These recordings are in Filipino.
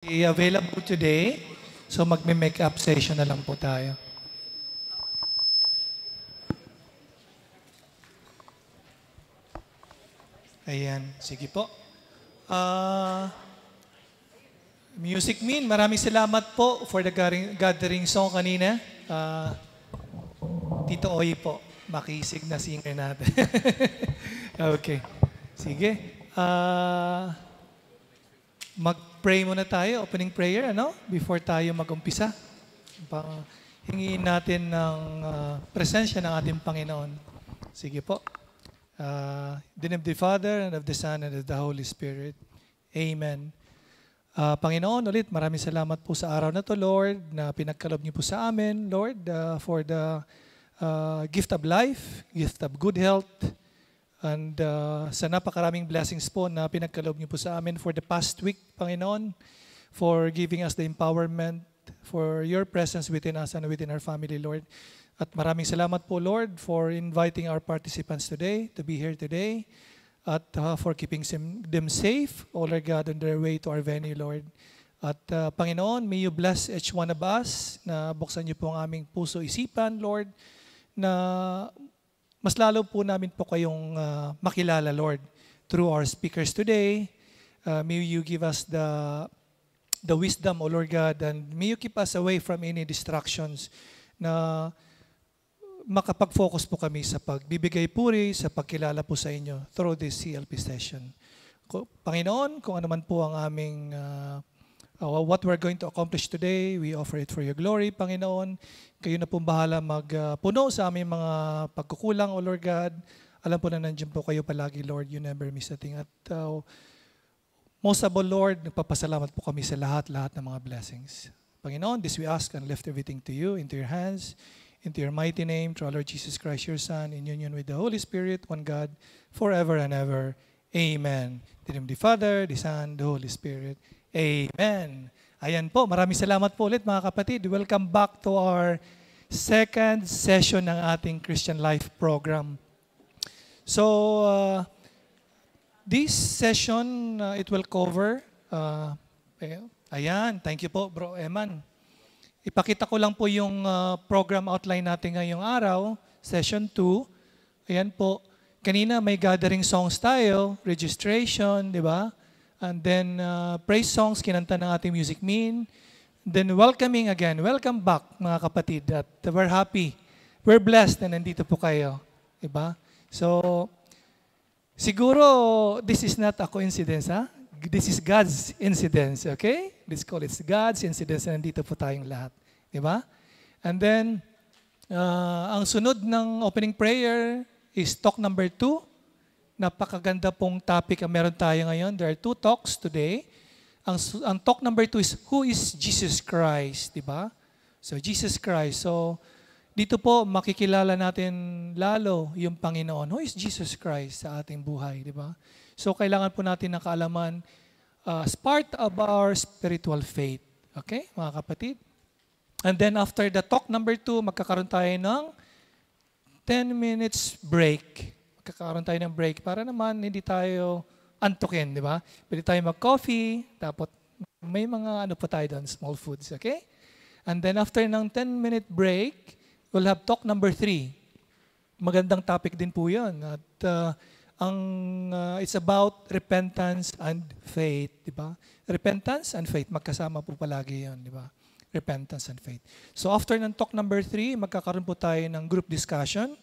Available today. So magme-make-up session na lang po tayo. Ayan, sige po. Music Min, maraming salamat po for the gathering song kanina. Tito Oy po, makisig na singer natin. Okay, sige. Mag-pray muna tayo, opening prayer, ano? Before tayo mag-umpisa. Hingiin natin ng presensya ng ating Panginoon. Sige po. In the name of the Father, and of the Son, and of the Holy Spirit. Amen. Panginoon, ulit, maraming salamat po sa araw na to, Lord, na pinagkaloob niyo po sa amin, Lord, for the gift of life, gift of good health, and sa napakaraming blessings po na pinagkaloob niyo po sa amin for the past week, Panginoon, for giving us the empowerment, for your presence within us and within our family, Lord. At maraming salamat po, Lord, for inviting our participants today to be here today at for keeping them safe, oh Lord God, on their way to our venue, Lord. At Panginoon, may you bless each one of us na buksan niyo po ang aming puso, isipan, Lord, na mas lalo po namin po kayong makilala, Lord, through our speakers today. May you give us the wisdom, O Lord God, and may you keep us away from any distractions na makapag-focus po kami sa pagbibigay puri, sa pagkilala po sa inyo through this CLP session. Panginoon, kung ano man po ang aming what we're going to accomplish today, we offer it for your glory, Panginoon. Kayo na po bahala magpuno sa aming mga pagkukulang, O Lord God. Alam po na nandiyan po kayo palagi, Lord. You never miss a thing. At most of all, Lord, nagpapasalamat po kami sa lahat-lahat ng mga blessings. Panginoon, this we ask and lift everything to you, into your hands, into your mighty name, through our Lord Jesus Christ, your Son, in union with the Holy Spirit, one God, forever and ever. Amen. In the name of the Father, the Son, the Holy Spirit. Amen. Ayan po, maraming salamat po ulit mga kapatid. Welcome back to our second session ng ating Christian Life program. So, this session, it will cover, ayan, thank you po Bro Eman. Ipakita ko lang po yung program outline natin ngayong araw, session 2. Ayan po, kanina may gathering songs tayo, registration, di ba? And then praise songs, kinanta ng ating Music Min. Then welcoming again, welcome back mga kapatid. At we're happy, we're blessed na nandito po kayo. Di ba? So, siguro this is not a coincidence, ha? This is God's incidence, okay? Let's call it God's incidence na nandito po tayong lahat. Di ba? And then, ang sunod ng opening prayer is talk number 2. Napakaganda pong topic ang meron tayo ngayon. There are 2 talks today. Ang talk number 2 is, who is Jesus Christ? Di ba? So, Jesus Christ. So, dito po makikilala natin lalo yung Panginoon. Who is Jesus Christ sa ating buhay? Di ba? So, kailangan po natin ng kaalaman as part of our spiritual faith. Okay, mga kapatid? And then after the talk number 2, magkakaroon tayo ng 10 minutes break. Magkakaroon tayo ng break para naman hindi tayo antukin, di ba? Pwede tayo mag-coffee, tapos may mga ano po tayo doon, small foods, okay? And then after ng 10-minute break, we'll have talk number 3. Magandang topic din po yun. At it's about repentance and faith, di ba? Repentance and faith, magkasama po palagi yun, di ba? Repentance and faith. So after ng talk number 3, magkakaroon po tayo ng group discussion,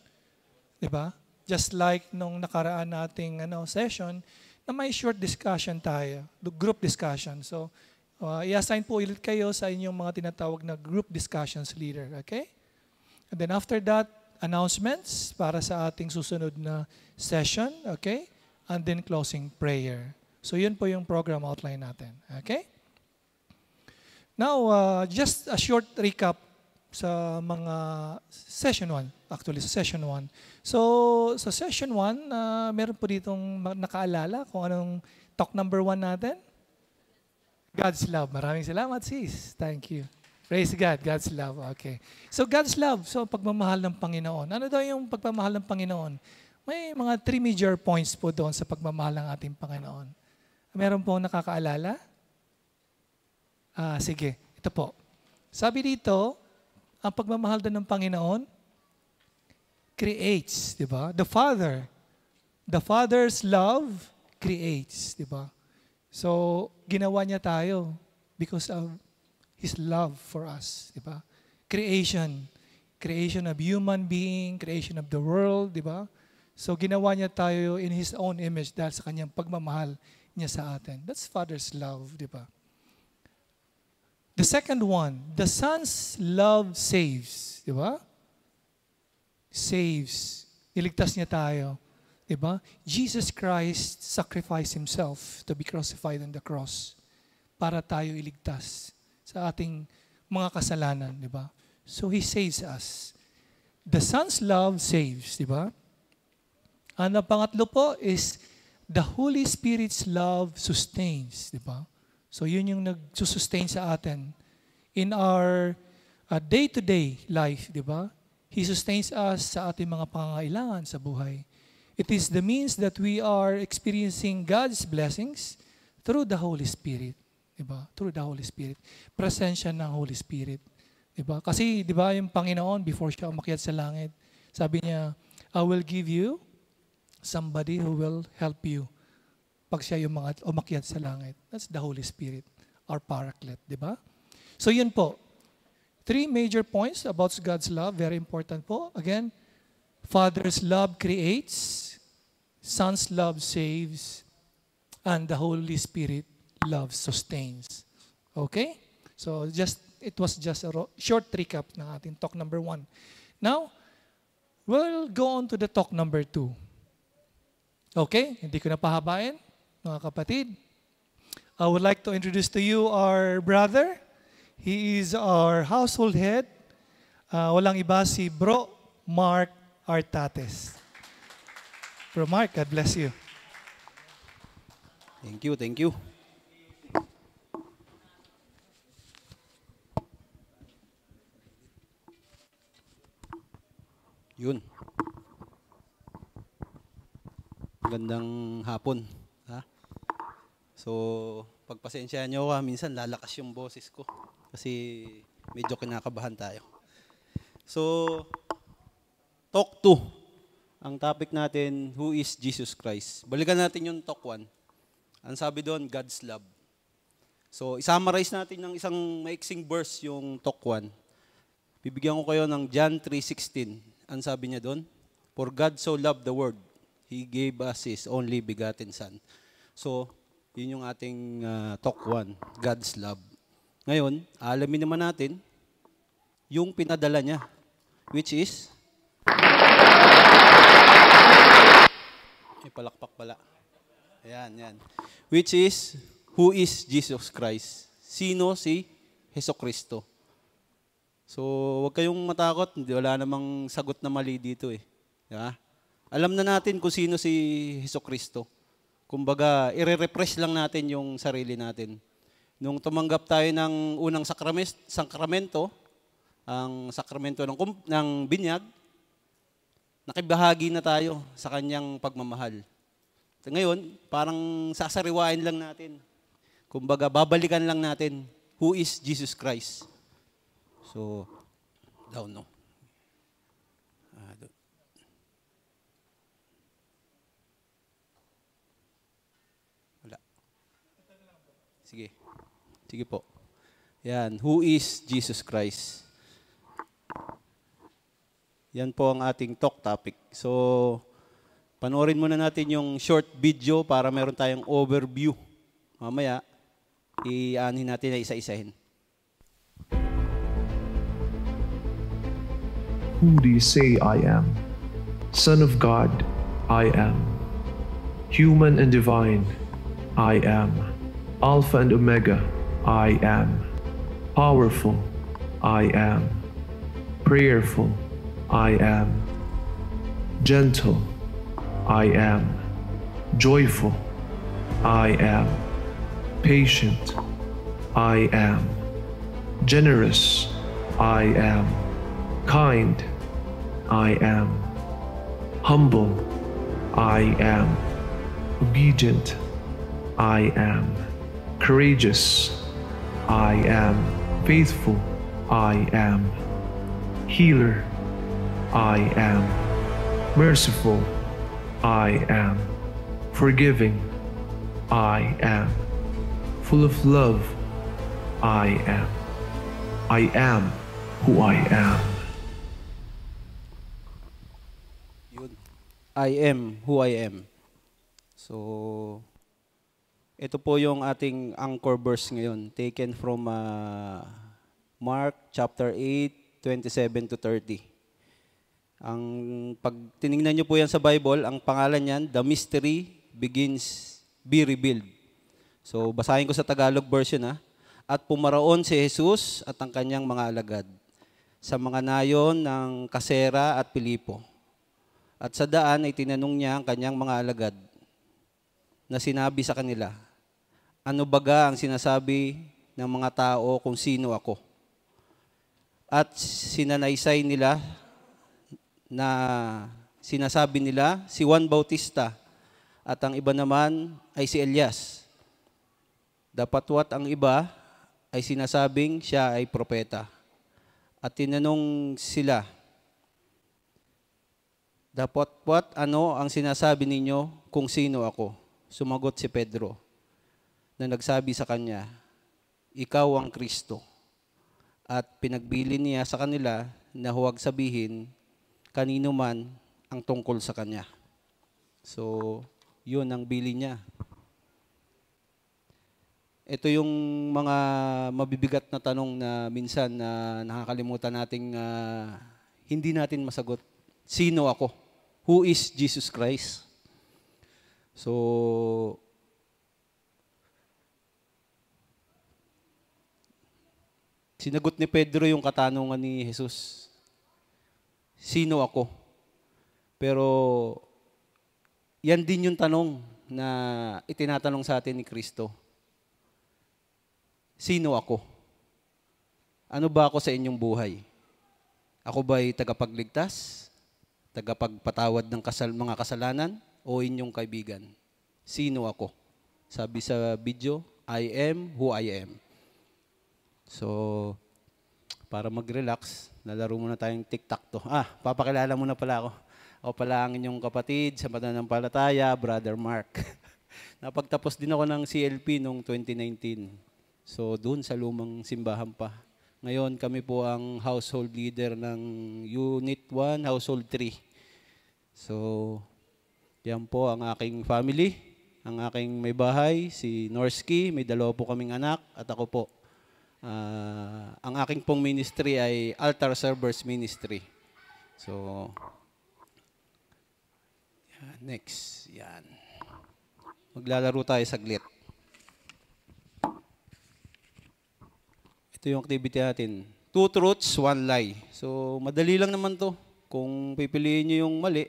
di ba? Just like nung nakaraan nating session, na may short discussion tayo, group discussion. So i-assign po ulit kayo sa inyong mga tinatawag na group discussions leader, okay? And then after that, announcements para sa ating susunod na session, okay? And then closing prayer. So yun po yung program outline natin, okay? Now, just a short recap sa mga session 1, actually sa session 1. So, sa session 1, meron po ditong nakaalala kung anong talk number 1 natin? God's love. Maraming salamat, sis. Thank you. Praise God, God's love. Okay. So, God's love. So, pagmamahal ng Panginoon. Ano daw yung pagmamahal ng Panginoon? May mga 3 major points po doon sa pagmamahal ng ating Panginoon. Meron po nakakaalala? Sige, ito po. Sabi dito, ang pagmamahal din ng Panginoon creates, di ba? The Father's love creates, di ba? So, ginawa niya tayo because of His love for us, di ba? Creation of human being, creation of the world, di ba? So, ginawa niya tayo in His own image dahil sa kanyang pagmamahal niya sa atin. That's Father's love, di ba? The second one, the Son's love saves. Di ba? Saves. Iligtas niya tayo. Di ba? Jesus Christ sacrificed Himself to be crucified on the cross para tayo iligtas sa ating mga kasalanan. Di ba? So He saves us. The Son's love saves. Di ba? Ang pangatlo po is the Holy Spirit's love sustains. Di ba? So yun yung nagsusustain sa atin in our day-to-day life, di ba? He sustains us sa ating mga pangangailangan sa buhay. It is the means that we are experiencing God's blessings through the Holy Spirit, di ba? Through the Holy Spirit. Presensya ng Holy Spirit, di ba? Kasi, di ba, yung Panginoon, before siya umakyat sa langit, sabi niya, I will give you somebody who will help you pag siya yung mga umakyat sa langit. That's the Holy Spirit, our paraclete, di ba? So yun po. 3 major points about God's love, very important po. Again, Father's love creates, Son's love saves, and the Holy Spirit love sustains. Okay? So it was just a short recap ng ating talk number 1. Now, we'll go on to the talk number 2. Okay? Hindi ko na pahabain. Mga kapatid, I would like to introduce to you our brother. He is our household head. Walang iba si Bro Mark Artates. Bro Mark, God bless you. Thank you. Yun. Gandang hapon. So, pagpasensyahan nyo minsan lalakas yung boses ko kasi medyo kinakabahan tayo. So, talk 2. Ang topic natin, who is Jesus Christ? Balikan natin yung talk 1. Ang sabi doon, God's love. So, isummarize natin ng isang maiksing verse yung talk 1. Bibigyan ko kayo ng John 3:16. Ang sabi niya doon, for God so loved the world, He gave us His only begotten Son. So, yun yung ating talk 1, God's love. Ngayon, alamin naman natin yung pinadala niya, which is, may palakpak pala. Ayan. Which is, who is Jesus Christ? Sino si Hesukristo? So, huwag kayong matakot. Wala namang sagot na mali dito eh. Yeah? Alam na natin kung sino si Hesukristo. Kumbaga, i-refresh lang natin yung sarili natin. Nung tumanggap tayo ng unang sakramento, ang sakramento ng binyag, nakibahagi na tayo sa kanyang pagmamahal. At ngayon, parang sasariwain lang natin. Kumbaga, babalikan lang natin who is Jesus Christ. So, down, no? Sige po. Yan, who is Jesus Christ? Yan po ang ating talk topic. So, panoorin muna natin yung short video para meron tayong overview. Mamaya, i-aanhin natin na isa-isahin. Who do you say I am? Son of God, I am. Human and divine, I am. Alpha and Omega, I am. Powerful, I am. Prayerful, I am. Gentle, I am. Joyful, I am. Patient, I am. Generous, I am. Kind, I am. Humble, I am. Obedient, I am. Courageous, I am. Faithful, I am. Healer, I am. Merciful, I am. Forgiving, I am. Full of love, I am. I am who I am. Yun. I am who I am. So, ito po yung ating anchor verse ngayon, taken from Mark chapter 8, 27 to 30. Ang pag tiningnan niyo po yan sa Bible, ang pangalan niyan, The Mystery Begins, Be Revealed. So, basahin ko sa Tagalog version ha. At pumaraon si Jesus at ang kanyang mga alagad sa mga nayon ng Kasera at Pilipo. At sa daan ay tinanong niya ang kanyang mga alagad na sinabi sa kanila, ano baga ang sinasabi ng mga tao kung sino ako? At sinanaysay nila na sinasabi nila si Juan Bautista at ang iba naman ay si Elias. Dapatwat ang iba ay sinasabing siya ay propeta. At tinanong sila, dapatwat ano ang sinasabi ninyo kung sino ako? Sumagot si Pedro na nagsabi sa kanya, ikaw ang Kristo. At pinagbilin niya sa kanila na huwag sabihin kanino man ang tungkol sa kanya. So, yun ang bilin niya. Ito yung mga mabibigat na tanong na minsan na nakakalimutan nating hindi natin masagot. Sino ako? Who is Jesus Christ? So, sinagot ni Pedro yung katanungan ni Jesus. Sino ako? Pero, yan din yung tanong na itinatanong sa atin ni Kristo. Sino ako? Ano ba ako sa inyong buhay? Ako ba'y tagapagligtas? Tagapagpatawad ng mga kasalanan? O inyong kaibigan? Sino ako? Sabi sa video, I am who I am. So, para mag-relax, lalaro muna tayong tic-tac-toe. Papakilala muna pala ako. Ako pala ang inyong kapatid sa pananampalataya, Brother Mark. Napagtapos din ako ng CLP noong 2019. So, doon sa lumang simbahan pa. Ngayon, kami po ang household leader ng Unit 1, Household 3. So, yan po ang aking family, ang aking may bahay, si Norski, may dalawa po kaming anak, at ako po. Ang aking pong ministry ay Altar Servers Ministry. So, yan, next. Yan. Maglalaro tayo saglit. Ito yung activity natin. 2 truths, 1 lie. So, madali lang naman to. Kung pipiliin nyo yung mali,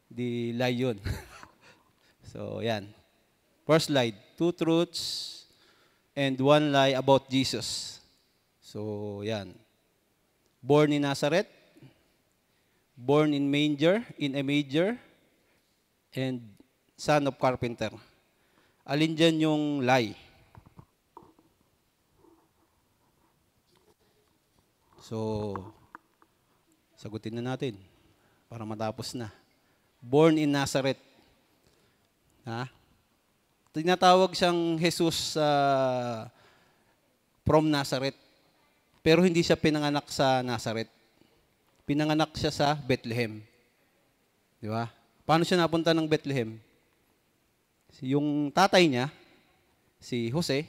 di lie yun. So, yan. First lie, 2 truths and 1 lie about Jesus. So, yan. Born in Nazareth, born in a manger, and son of carpenter. Alin dyan yung lie? So, sagutin na natin para matapos na. Born in Nazareth. Tinatawag siyang Jesus from Nazareth. Pero hindi siya pinanganak sa Nazareth. Pinanganak siya sa Bethlehem. Di ba? Paano siya napunta ng Bethlehem? Yung tatay niya, si Jose,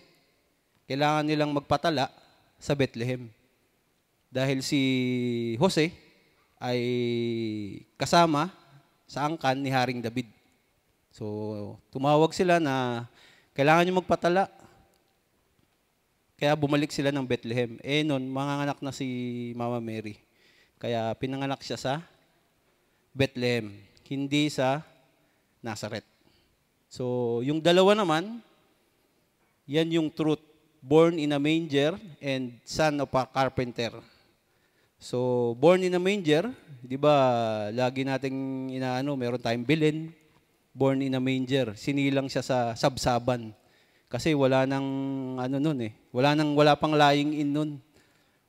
kailangan nilang magpatala sa Bethlehem. Dahil si Jose ay kasama sa angkan ni Haring David. So, tumawag sila na kailangan niyo magpatala. Kaya bumalik sila ng Bethlehem. Noon, manganganak na si Mama Mary. Kaya pinanganak siya sa Bethlehem, hindi sa Nazareth. So, yung dalawa naman, yan yung truth. Born in a manger and son of a carpenter. So, born in a manger, di ba, lagi nating meron tayong bilin, born in a manger. Sinilang siya sa sabsaban. Kasi wala nang ano nun eh. Wala pang lying in nun.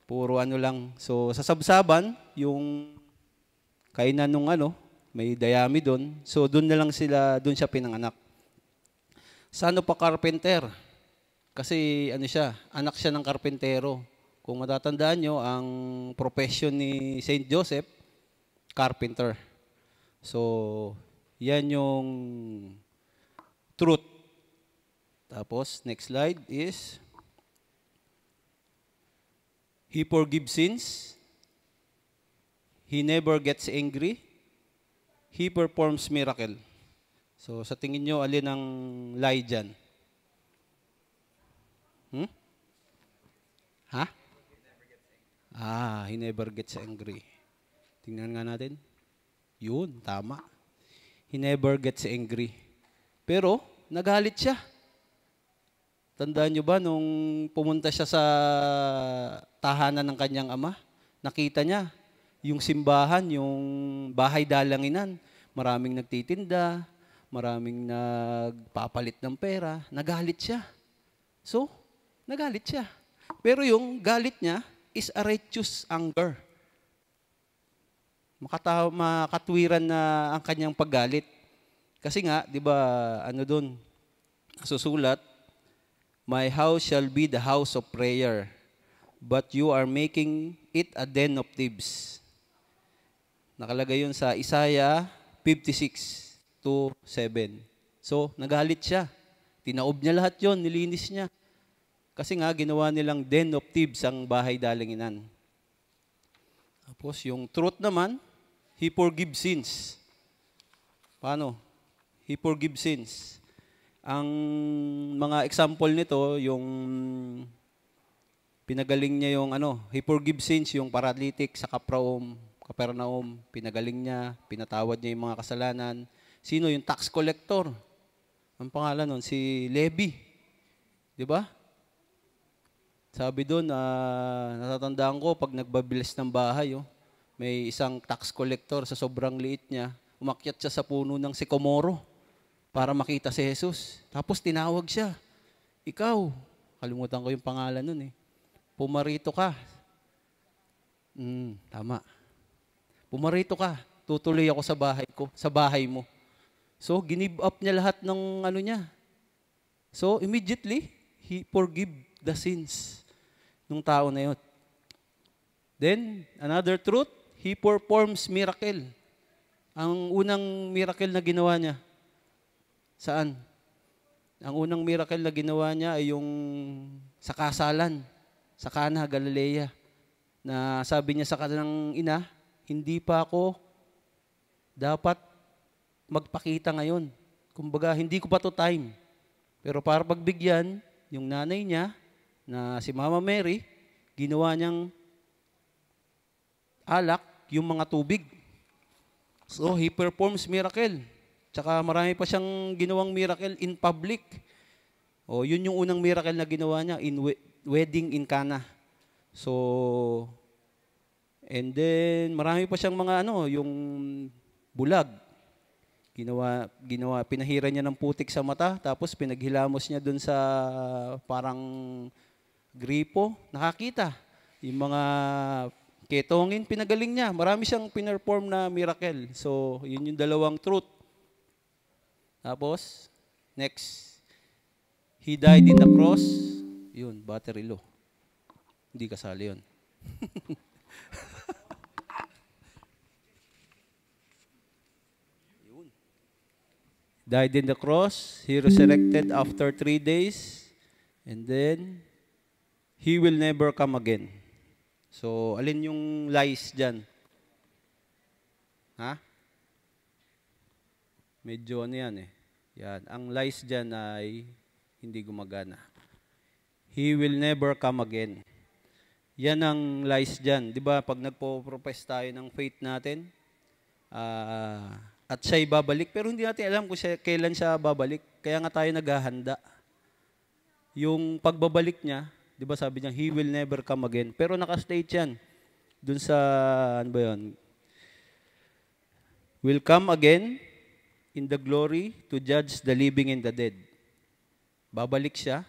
Puro ano lang. So sa Sabsaban, yung kainan nung ano, may dayami doon. So doon na lang doon siya pinanganak. Son of a carpenter. Kasi ano siya, anak siya ng karpentero. Kung matatandaan nyo, ang profession ni Saint Joseph, carpenter. So, yan yung truth. Tapos, next slide is, he forgives sins. He never gets angry. He performs miracle. So, sa tingin nyo, alin ang lie dyan? Ha? He never gets angry. Tingnan nga natin. Yun, tama. He never gets angry. Pero, nagalit siya. Tandaan nyo ba, nung pumunta siya sa tahanan ng kanyang ama, nakita niya, yung simbahan, yung bahay dalanginan, maraming nagtitinda, maraming nagpapalit ng pera, nagalit siya. So, nagalit siya. Pero yung galit niya is a righteous anger. Makatwiran na ang kanyang paggalit. Kasi nga, di ba, ano doon, susulat, my house shall be the house of prayer, but you are making it a den of thieves. Nakalagay yun sa Isaiah 56:2-7. So, nagalit siya. Tinaob niya lahat yon, nilinis niya. Kasi nga, ginawa nilang den of thieves ang bahay dalanginan. Tapos, yung truth naman, he forgives sins. Paano? He forgives sins. Ang mga example nito, yung pinagaling niya yung he forgives sins, yung paralytic sa Capernaum, pinagaling niya, pinatawad niya yung mga kasalanan. Sino? Yung tax collector. Ang pangalan nun, si Levi. Di ba? Sabi doon, natatandaan ko, pag nagbabilis ng bahay, may isang tax collector sa sobrang liit niya, umakyat siya sa puno ng sikomoro para makita si Jesus. Tapos tinawag siya, ikaw, kalimutan ko yung pangalan nun pumarito ka. Tama. Pumarito ka, tutuloy ako sa bahay mo. So, ginive up niya lahat ng niya. So, immediately, he forgive the sins ng tao na yun. Then, another truth, he performs miracle. Ang unang miracle na ginawa niya, saan? Ang unang miracle na ginawa niya ay yung sa kasalan, sa Cana, Galilea, na sabi niya sa kanyang ina, hindi pa ako dapat magpakita ngayon. Kumbaga, hindi ko pa to time. Pero para pagbigyan, yung nanay niya, na si Mama Mary, ginawa niyang alak yung mga tubig. So, he performs miracle. Tsaka marami pa siyang ginawang miracle in public. Yun yung unang miracle na ginawa niya in wedding in Cana. So, and then marami pa siyang mga yung bulag. Pinahiran niya ng putik sa mata, tapos pinaghilamos niya dun sa parang gripo, nakakita. Yung mga ketongin, pinagaling niya. Marami siyang pinerform na miracle. So, yun yung dalawang truth. Tapos, next. He died in the cross. Yun, battery low. Hindi kasali yun. Died in the cross. He resurrected after 3 days. And then, he will never come again. So, alin yung lies dyan? Ha? Medyo yan Yan. Ang lies dyan ay hindi gumagana. He will never come again. Yan ang lies dyan. Di ba, pag nagpo-profess tayo ng faith natin, at siya'y babalik, pero hindi natin alam kung kailan siya babalik. Kaya nga tayo naghahanda. Yung pagbabalik niya, di ba sabi niya, he will never come again. Pero nakastate yan. Dun sa, will come again in the glory to judge the living and the dead. Babalik siya,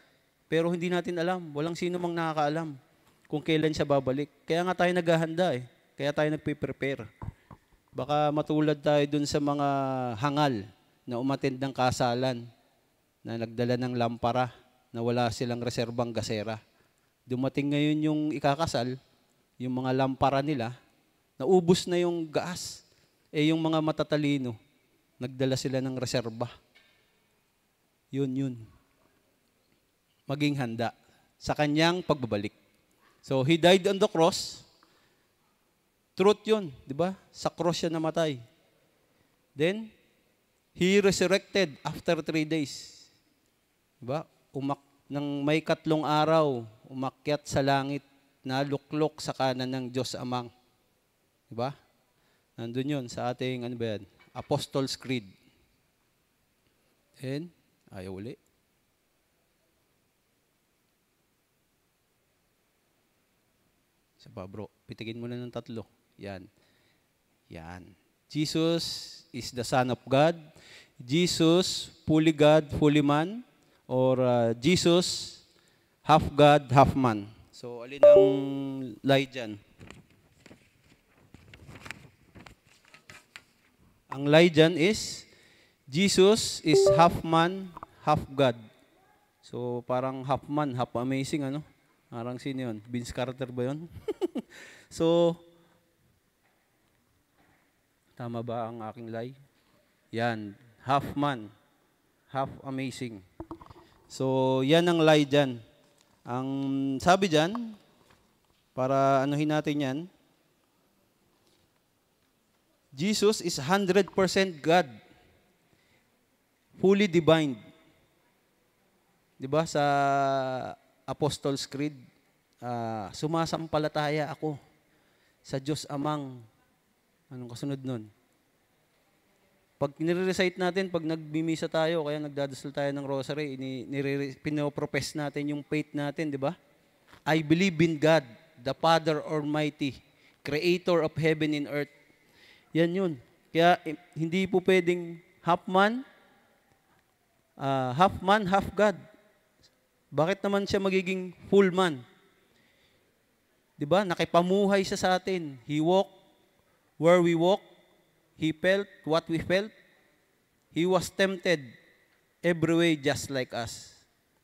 pero hindi natin alam. Walang sino mang nakakaalam kung kailan siya babalik. Kaya nga tayo naghahanda eh. Kaya tayo nagpe-prepare. Baka matulad tayo dun sa mga hangal na umattend ng kasalan, na nagdala ng lampara, na wala silang reserbang gasera. Dumating ngayon yung ikakasal, yung mga lampara nila, naubos na yung gas. Yung mga matatalino, nagdala sila ng reserba. Yun. Maging handa sa kanyang pagbabalik. So, He died on the cross. Truth yun, di ba? Sa cross siya namatay. Then, He resurrected after 3 days. Di ba? Nang may 3 araw, umakyat sa langit, naluklok sa kanan ng Diyos Amang. Di ba? Nandun yun sa ating, Apostles' Creed. And, ayaw uli. Sa bro, pitigin mo na ng 3. Yan. Jesus is the Son of God. Jesus, fully God, fully man. Or Jesus, half God, half man. So, alin ang lie dyan? Ang lie dyan is, Jesus is half man, half God. So, parang half man, half amazing, Parang sino yun? Vince Carter ba yun? So, tama ba ang aking lie? Yan, half man, half amazing. So, yan ang lie dyan. Ang sabi dyan, para anuhin natin yan, Jesus is 100% God. Fully divine. Diba sa Apostles' Creed, sumasampalataya ako sa Diyos Amang. Anong kasunod nun? Pag nire-recite natin, pag nagbimisa tayo, kaya nagdadasal tayo ng rosary, pinopropess natin yung faith natin, di ba? I believe in God, the Father Almighty, Creator of heaven and earth. Yan yun. Kaya hindi po pwedeng half man, half God. Bakit naman siya magiging full man? Diba? Nakipamuhay siya sa atin. He walked where we walk. He felt what we felt. He was tempted every way just like us.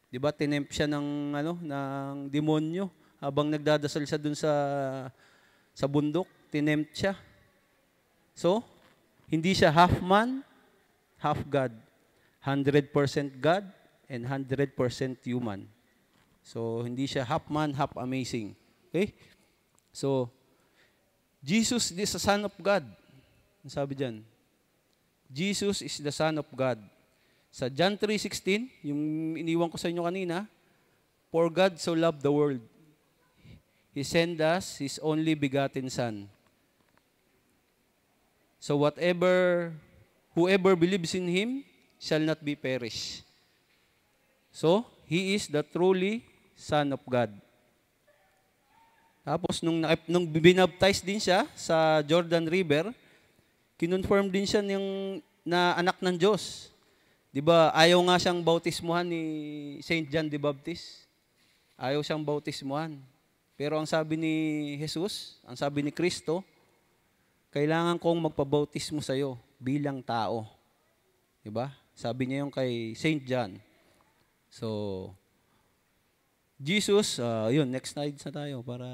Diba? Tinempt siya ng demonyo habang nagdadasal siya dun sa bundok. Tinempt siya. So, hindi siya half man, half God. 100% God and 100% human. So, hindi siya half man, half amazing. Okay? So, Jesus is the Son of God. Ang sabi dyan, Jesus is the Son of God. Sa John 3:16, yung iniwan ko sa inyo kanina, for God so loved the world, He sent us His only begotten Son. So whoever believes in Him shall not be perish. So, He is the truly Son of God. Tapos, nung binaptize din siya sa Jordan River, kinonfirm din siya na anak ng Diyos. Diba, ayaw nga siyang bautismuhan ni Saint John the Baptist. Ayaw siyang bautismuhan. Pero ang sabi ni Jesus, ang sabi ni Kristo, kailangan kong magpabautismo sa'yo bilang tao. Diba? Sabi niya yung kay Saint John. So, Jesus, yun, next slide na tayo para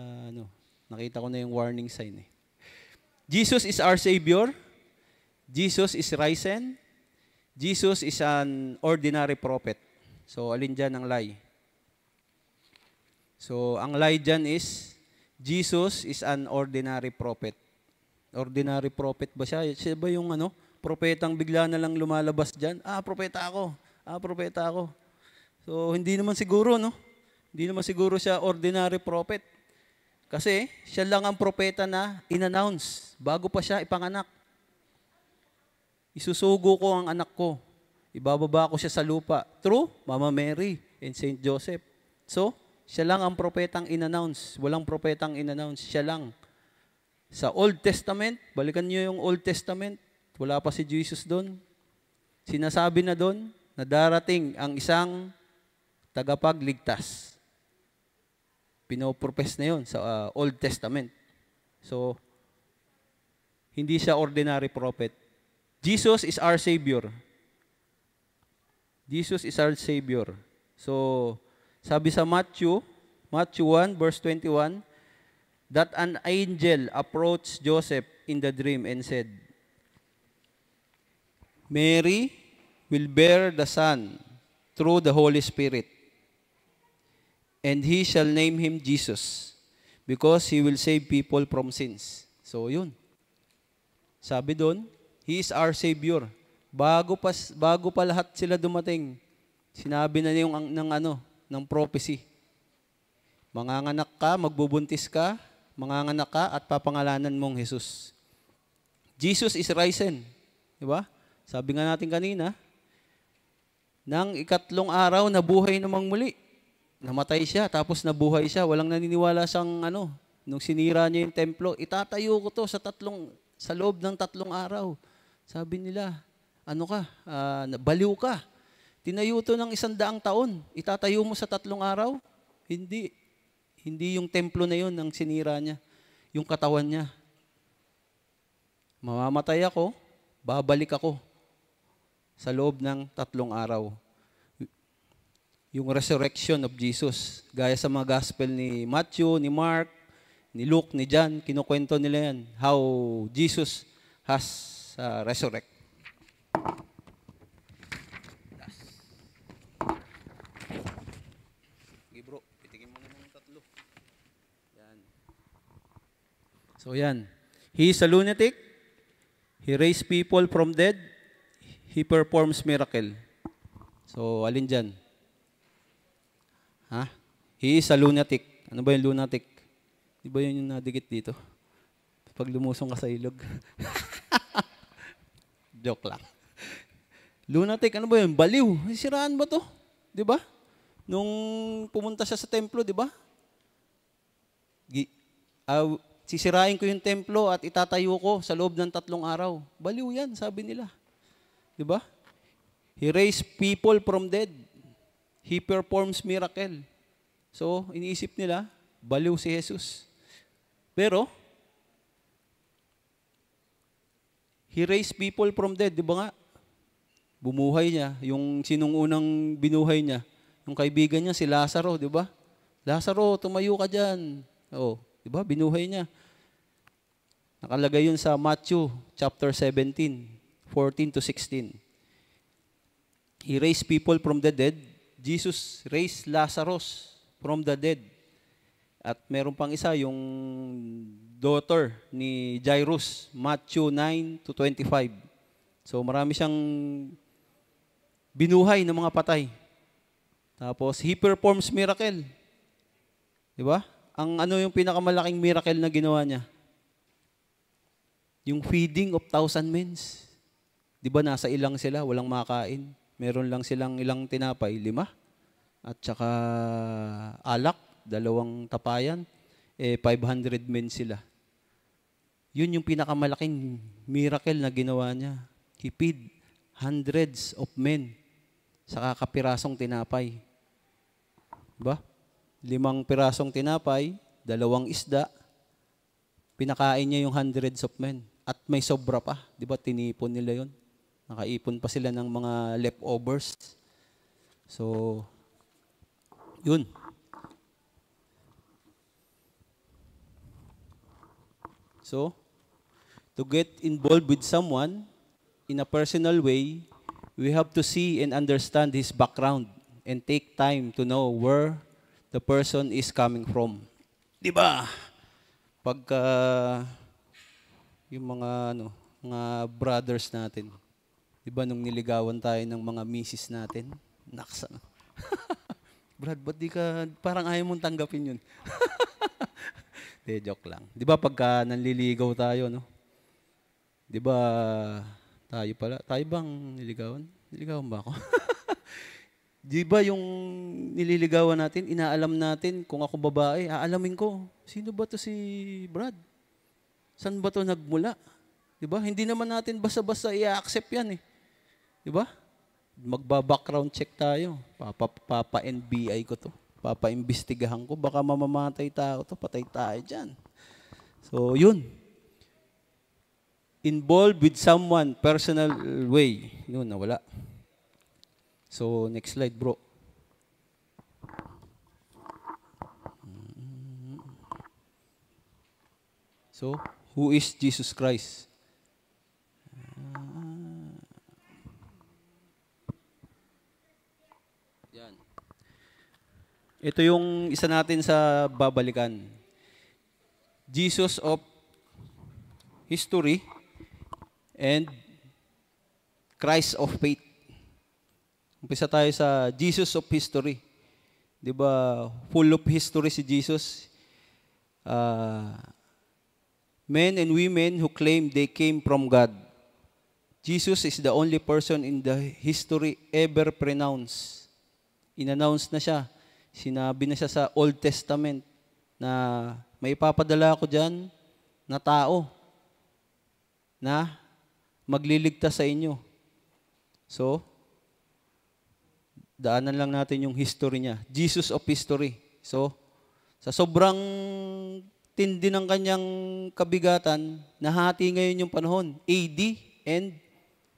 nakita ko na yung warning sign. Jesus is our Savior. Jesus is risen. Jesus is an ordinary prophet. So, alin dyan ang lie? So, ang lie dyan is, Jesus is an ordinary prophet. Ordinary prophet ba siya? Siya ba yung propetang bigla na lang lumalabas dyan? Propeta ako. Propeta ako. So, hindi naman siguro, Hindi naman siguro siya ordinary prophet. Kasi, siya lang ang propeta na in-announce bago pa siya ipanganak. Isusugo ko ang anak ko. Ibababa ko siya sa lupa. Through Mama Mary and Saint Joseph. So, siya lang ang propetang in-announce. Walang propetang in-announce. Siya lang. Sa Old Testament, balikan niyo yung Old Testament, wala pa si Jesus doon. Sinasabi na doon na darating ang isang tagapagligtas. Pinopropes na yun sa Old Testament. So, hindi siya ordinary prophet. Jesus is our Savior. Jesus is our Savior. So, sabi sa Matthew 1 verse 21, that an angel approached Joseph in the dream and said, Mary will bear the son through the Holy Spirit, and he shall name him Jesus, because he will save people from sins. So, yun. Sabi doon, he is our Savior. Bago pa lahat sila dumating, sinabi na yung ng prophecy. Manganganak ka, magbubuntis ka, manganganak ka at papangalanan mong Jesus. Jesus is risen. Di ba? Sabi nga natin kanina, nang ikatlong araw, nabuhay namang muli. Namatay siya, tapos nabuhay siya. Walang naniniwala siyang nung sinira niya yung templo, itatayo ko to sa loob ng 3 araw. Sabi nila, baliw ka. Tinayo to ng 100 taon. Itatayo mo sa 3 araw? Hindi. Hindi yung templo na yun ang sinira niya. Yung katawan niya. Mamamatay ako, babalik ako sa loob ng 3 araw. Yung resurrection of Jesus. Gaya sa mga gospel ni Matthew, ni Mark, ni Luke, ni John, kinukwento nila yan. How Jesus has resurrect. Okay bro, pitigin mo naman yung 3. Yan. So yan. He is a lunatic. He raised people from dead. He performs miracle. So, alin dyan? He is a lunatic. Ano ba yung lunatic? Di ba yun yung nadikit dito? Pag lumusong ka sa ilog. Joke lang. Lunatic, ano ba yun? Baliw. Siraan ba to? Di ba? Nung pumunta siya sa templo, di ba? Sisirain ko yung templo at itatayo ko sa loob ng 3 araw. Baliw yan, sabi nila. Di ba? He raised people from dead. He performs miracle. So, iniisip nila, baliw si Jesus. Pero, He raised people from dead. Di ba nga? Bumuhay niya. Yung sinong unang binuhay niya, yung kaibigan niya, si Lazaro, di ba? Lazaro, tumayo ka dyan. Oo, di ba? Binuhay niya. Nakalagay yun sa Matthew chapter 17, 14 to 16. He raised people from the dead. Jesus raised Lazarus from the dead. At meron pang isa, yung daughter ni Jairus, Matthew 9 to 25. So marami siyang binuhay ng mga patay. Tapos, he performs miracle. Di ba? Yung pinakamalaking miracle na ginawa niya? Yung feeding of 1,000 men. Di ba nasa ilang sila, walang makain. Meron lang silang ilang tinapay, 5. At saka alak, 2 tapayan. 500 men sila. Yun yung pinakamalaking miracle na ginawa niya. He feed hundreds of men sa kakapirasong tinapay. Diba? 5 pirasong tinapay, 2 isda, pinakain niya yung hundreds of men. At may sobra pa. Diba? Tinipon nila yun. Nakaipon pa sila ng mga leftovers. So, yun. So, to get involved with someone in a personal way, we have to see and understand his background and take time to know where the person is coming from. Diba? Pagka yung mga brothers natin, diba nung niligawan tayo ng mga misis natin, naksa. Brad, ba't di ka, parang ayaw mong tanggapin yun. De, joke lang. Di ba pagka nanliligaw tayo, no? Di ba tayo bang niligawan? Niligawan ba ako? Di ba yung nililigawan natin, inaalam natin kung ako babae, aalamin ko, sino ba to si Brad? Saan ba to nagmula? Di ba? Hindi naman natin basta-basta i-accept yan eh. Di ba? magba-background check tayo. Papa-NBI ko to. Papa-imbestigahan ko. Baka mamamatay tao to. Patay tayo dyan. So, yun. Involved with someone, personal way. Yun, nawala. So, next slide, bro. So, who is Jesus Christ? Yan. Ito yung isa natin sa babalikan. Jesus of history and Christ of faith. Umpisa tayo sa Jesus of history. 'Di ba? Full of history si Jesus. Men and women who claim they came from God. Jesus is the only person in the history ever pronounced. In-announce na siya. Sinabi na siya sa Old Testament na may ipapadala ako dyan na tao na magliligtas sa inyo. So, daanan lang natin yung history niya. Jesus of history. So, sa sobrang tindi ng kanyang kabigatan, nahati ngayon yung panahon. AD and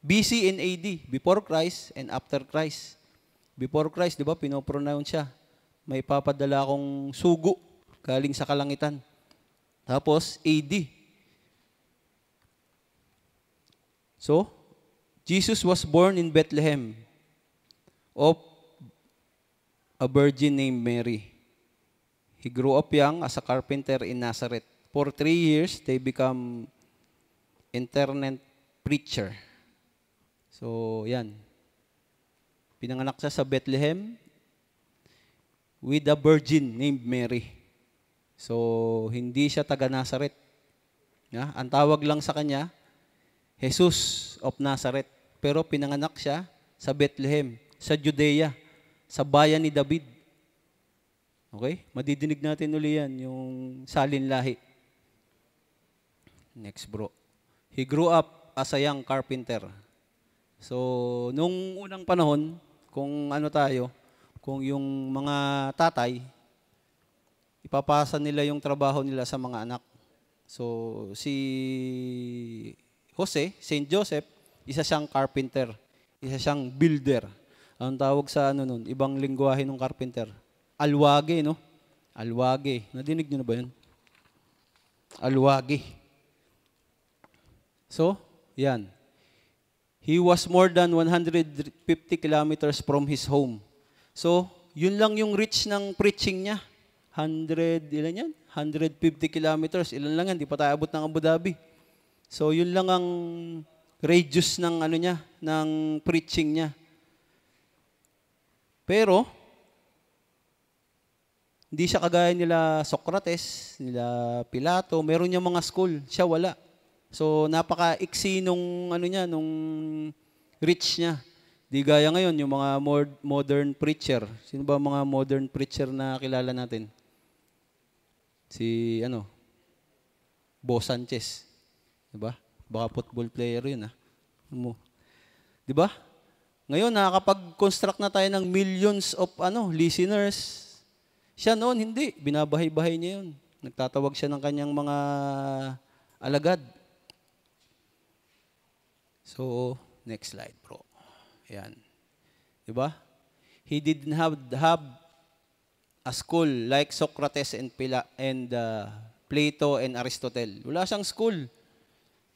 BC and AD. Before Christ and after Christ. Before Christ, di ba, pinopronounce siya. May papadala akong sugo galing sa kalangitan. Tapos, AD. So, Jesus was born in Bethlehem of a virgin named Mary. He grew up young as a carpenter in Nazareth. For 3 years, they become itinerant preacher. So, yan. Pinanganak siya sa Bethlehem with a virgin named Mary. So, hindi siya taga Nazareth. Ya? Ang tawag lang sa kanya, Jesus of Nazareth. Pero pinanganak siya sa Bethlehem, sa Judea, sa bayan ni David. Okay? Madidinig natin uli yan, yung salin lahi. Next, bro. He grew up as a young carpenter. So, nung unang panahon, kung ano tayo, kung yung mga tatay, ipapasa nila yung trabaho nila sa mga anak. So, si Jose, Saint Joseph, isa siyang carpenter, isa siyang builder. Ang tawag sa ano nun, ibang lingwahe ng carpenter. Alwage, no? Alwage. Nadinig niyo na ba yun? Alwage. So, yan. He was more than 150 kilometers from his home. So, yun lang yung reach ng preaching niya. 100, ilan yan? 150 kilometers. Ilan lang yan? Di pa tayo abot ng Abu Dhabi. So, yun lang ang radius ng ano niya, ng preaching niya. Pero, hindi siya kagaya nila Socrates, nila Pilato, meron niya mga school, siya wala. So, napaka-iksi nung, ano niya, nung reach niya. Di gaya ngayon, yung mga modern preacher. Sino ba mga modern preacher na kilala natin? Si, Bo Sanchez. Diba? Baka football player yun, Diba? Ngayon, nakakapag-construct na tayo ng millions of, listeners. Siya noon, hindi. Binabahay-bahay niya yun. Nagtatawag siya ng kanyang mga alagad. So, next slide, bro. Ayan. Diba? He didn't have a school like Socrates and Plato and Aristotle. Wala siyang school.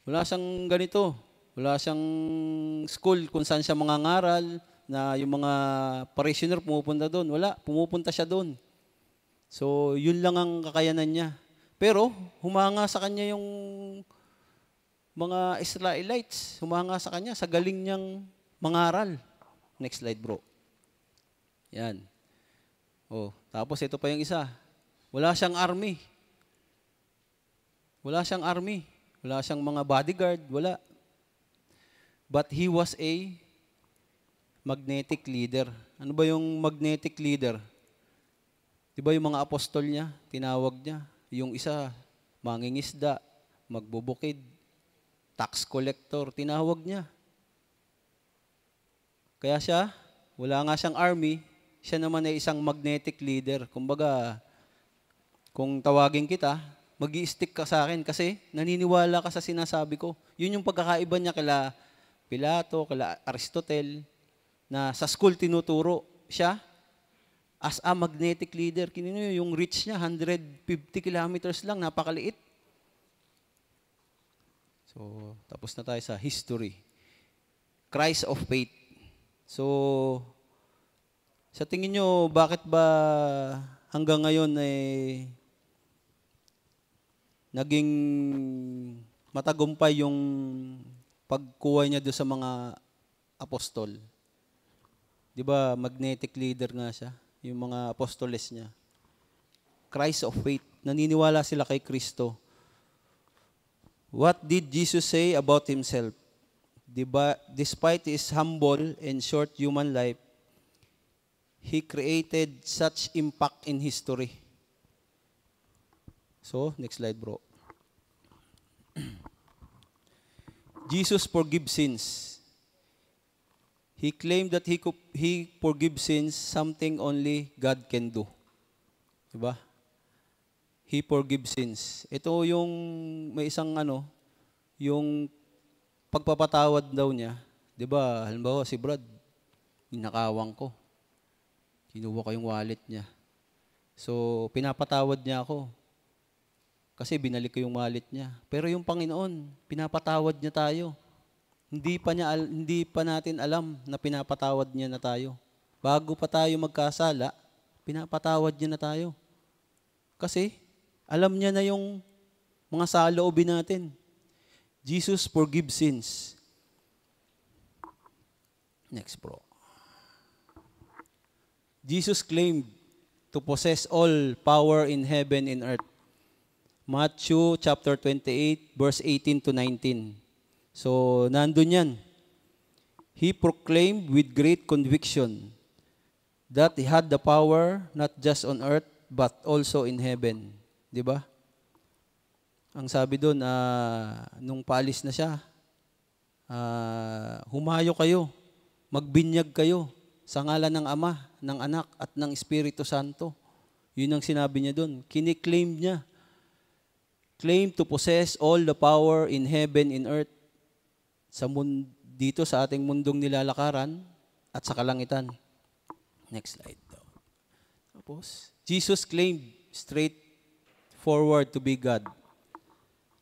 Wala siyang ganito. Wala siyang school kung saan siya mangangaral na yung mga parishioner pumupunta doon. Wala. Pumupunta siya doon. So, yun lang ang kakayanan niya. Pero, humanga sa kanya yung mga Israelites. Humanga sa kanya sa galing niyang mangaral. Next slide, bro. Yan. Oh, tapos ito pa yung isa. Wala siyang army. Wala siyang army. Wala siyang mga bodyguard. Wala. But he was a magnetic leader. Ano ba yung magnetic leader? Diba yung mga apostol niya, tinawag niya, yung isa, mangingisda, magbubukid, tax collector, tinawag niya. Kaya siya, wala nga siyang army, siya naman ay isang magnetic leader. Kumbaga, kung tawagin kita, mag-i-stick ka sa akin kasi naniniwala ka sa sinasabi ko. Yun yung pagkakaiba niya kila Pilato, kila Aristotle, na sa school tinuturo siya as a magnetic leader. Kinino yung reach niya, 150 kilometers lang, napakaliit. So, tapos na tayo sa history. Christ of faith. So, sa tingin nyo, bakit ba hanggang ngayon naging matagumpay yung pagkuha niya doon sa mga apostol? Di ba, magnetic leader nga siya, yung mga apostoles niya. Christ of faith. Naniniwala sila kay Kristo. What did Jesus say about himself? Despite his humble and short human life, he created such impact in history. So, next slide, bro. Jesus forgives sins. He claimed that he forgives sins, something only God can do. Diba? He forgives sins. Ito yung may isang yung pagpapatawad daw niya. Diba? Halimbawa si Brad, ninakawang ko. Kinuha ko yung wallet niya. So, pinapatawad niya ako. Kasi binalik ko yung wallet niya. Pero yung Panginoon, pinapatawad niya tayo. Hindi pa natin alam na pinapatawad niya na tayo. Bago pa tayo magkasala, pinapatawad niya na tayo. Kasi alam niya na yung mga saloobin natin. Jesus forgives sins. Next, bro. Jesus claimed to possess all power in heaven and earth. Matthew chapter 28, verse 18 to 19. So, nandun yan. He proclaimed with great conviction that he had the power not just on earth, but also in heaven. Di ba? Ang sabi doon, nung paalis na siya, humayo kayo, magbinyag kayo sa ngalan ng Ama, ng Anak, at ng Espiritu Santo. Yun ang sinabi niya doon. Kiniklaim niya. Claim to possess all the power in heaven and earth dito sa ating mundong nilalakaran at sa kalangitan. Next slide. Tapos, Jesus claimed straightforward to be God.